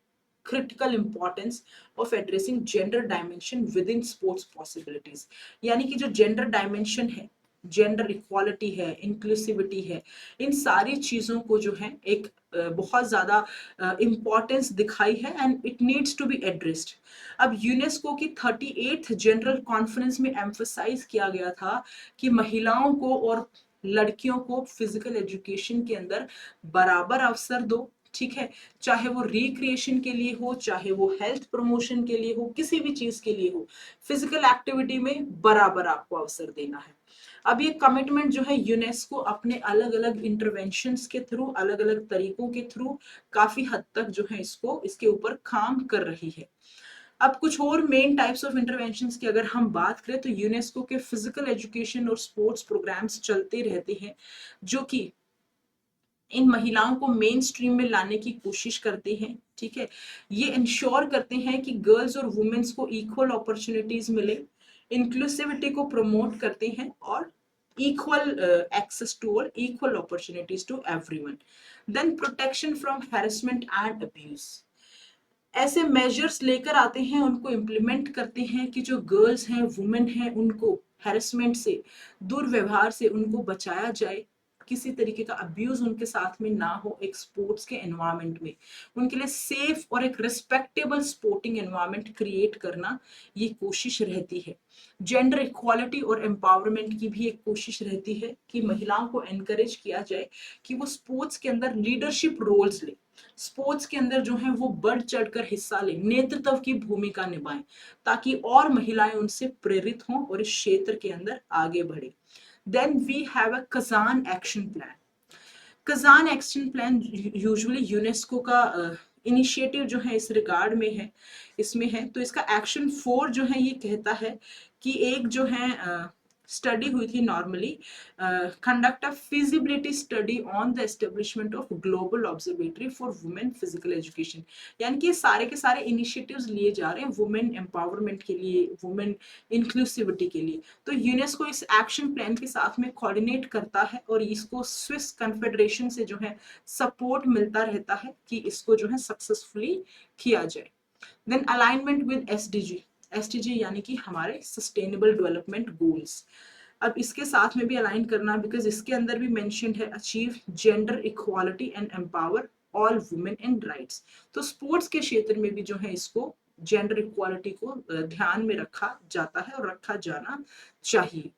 [SPEAKER 1] critical importance of addressing gender dimension with in sports possibilities, यानी कि जो जेंडर डायमेंशन है, जेंडर इक्वालिटी है, इंक्लूसिविटी है, इन सारी चीजों को जो है एक बहुत ज्यादा इंपॉर्टेंस दिखाई है and it needs to be addressed. अब यूनेस्को की 38th जनरल कॉन्फ्रेंस में एम्फसाइज किया गया था कि महिलाओं को और लड़कियों को फिजिकल एजुकेशन के अंदर बराबर अवसर दो, ठीक है, चाहे वो रिक्रिएशन के लिए हो, चाहे वो हेल्थ प्रमोशन के लिए हो, किसी भी चीज के लिए हो, फिजिकल एक्टिविटी में बराबर आपको अवसर देना है। अब ये कमिटमेंट जो है यूनेस्को अपने अलग अलग इंटरवेंशंस के थ्रू, अलग अलग तरीकों के थ्रू काफी हद तक जो है इसके ऊपर काम कर रही है। अब कुछ और मेन टाइप्स ऑफ इंटरवेंशंस की अगर हम बात करें तो यूनेस्को के फिजिकल एजुकेशन और स्पोर्ट्स प्रोग्राम्स चलते रहते हैं जो कि इन महिलाओं को मेन स्ट्रीम में लाने की कोशिश करते हैं, ठीक है। ये इंश्योर करते हैं कि गर्ल्स और वुमेन्स को इक्वल अपॉर्चुनिटीज मिले, इंक्लूसिविटी को प्रमोट करते हैं और इक्वल एक्सेस टू और equal opportunities to everyone. Then protection from harassment and abuse, ऐसे मेजर्स लेकर आते हैं, उनको इम्प्लीमेंट करते हैं कि जो गर्ल्स हैं, वुमेन हैं, उनको हैरेसमेंट से, दुर्व्यवहार से उनको बचाया जाए, किसी तरीके का अब्यूज उनके साथ में ना हो। एक स्पोर्ट्स के एनवायरनमेंट में उनके लिए सेफ और एक रिस्पेक्टेबल स्पोर्टिंग एनवायरनमेंट क्रिएट करना ये कोशिश रहती है। जेंडर इक्वालिटी और एम्पावरमेंट की भी एक कोशिश रहती है कि महिलाओं को एनकरेज किया जाए कि वो स्पोर्ट्स के अंदर लीडरशिप रोल्स ले, स्पोर्ट्स के अंदर जो है वो बढ़ चढ़कर हिस्सा ले, नेतृत्व की भूमिका निभाएं, ताकि और महिलाएं उनसे प्रेरित हों और इस क्षेत्र के अंदर आगे बढ़े। Then we have a Kazan action plan. Kazan action plan usually UNESCO का इनिशिएटिव जो है इस रिगार्ड में है, इसमें है। तो इसका एक्शन 4 जो है ये कहता है कि एक जो है स्टडी हुई थी normally, conduct a feasibility study on the establishment of global observatory for women physical education, यानी कि सारे के सारे इनिशिएटिव्स लिए जा रहे हैं वुमेन एम्पावरमेंट के लिए, वुमेन इंक्लूसिविटी के लिए। तो यूनेस्को इस एक्शन प्लान के साथ में कोऑर्डिनेट करता है और इसको स्विस कन्फेडरेशन से जो है सपोर्ट मिलता रहता है कि इसको जो है सक्सेसफुली किया जाए। Then alignment with SDG, SDG यानी कि हमारे सस्टेनेबल डेवलपमेंट गोल्स, अब इसके साथ में भी अलाइन करना, बिकॉज इसके अंदर भी मेंशन्ड है achieve gender equality and empower all women and rights. तो स्पोर्ट्स के क्षेत्र में भी जो है इसको जेंडर इक्वालिटी को ध्यान में रखा जाता है और रखा जाना चाहिए।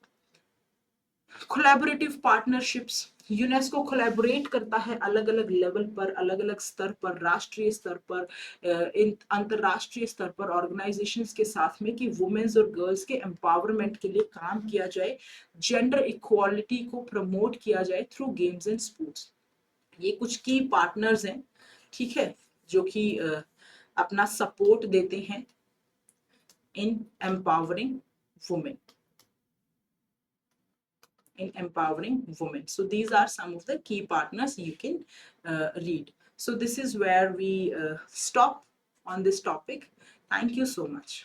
[SPEAKER 1] कोलैबोरेटिव पार्टनरशिप्स, यूनेस्को कोलैबोरेट करता है अलग अलग लेवल पर, अलग अलग स्तर पर, राष्ट्रीय स्तर पर, अंतरराष्ट्रीय स्तर पर ऑर्गेनाइजेशंस के साथ में कि वुमेन्स और गर्ल्स के एम्पावरमेंट के लिए काम किया जाए, जेंडर इक्वालिटी को प्रमोट किया जाए थ्रू गेम्स एंड स्पोर्ट्स। ये कुछ की पार्टनर्स हैं, ठीक है, जो कि अपना सपोर्ट देते हैं in empowering women, in empowering women. So these are some of the key partners you can read. So this is where we stop on this topic. Thank you so much.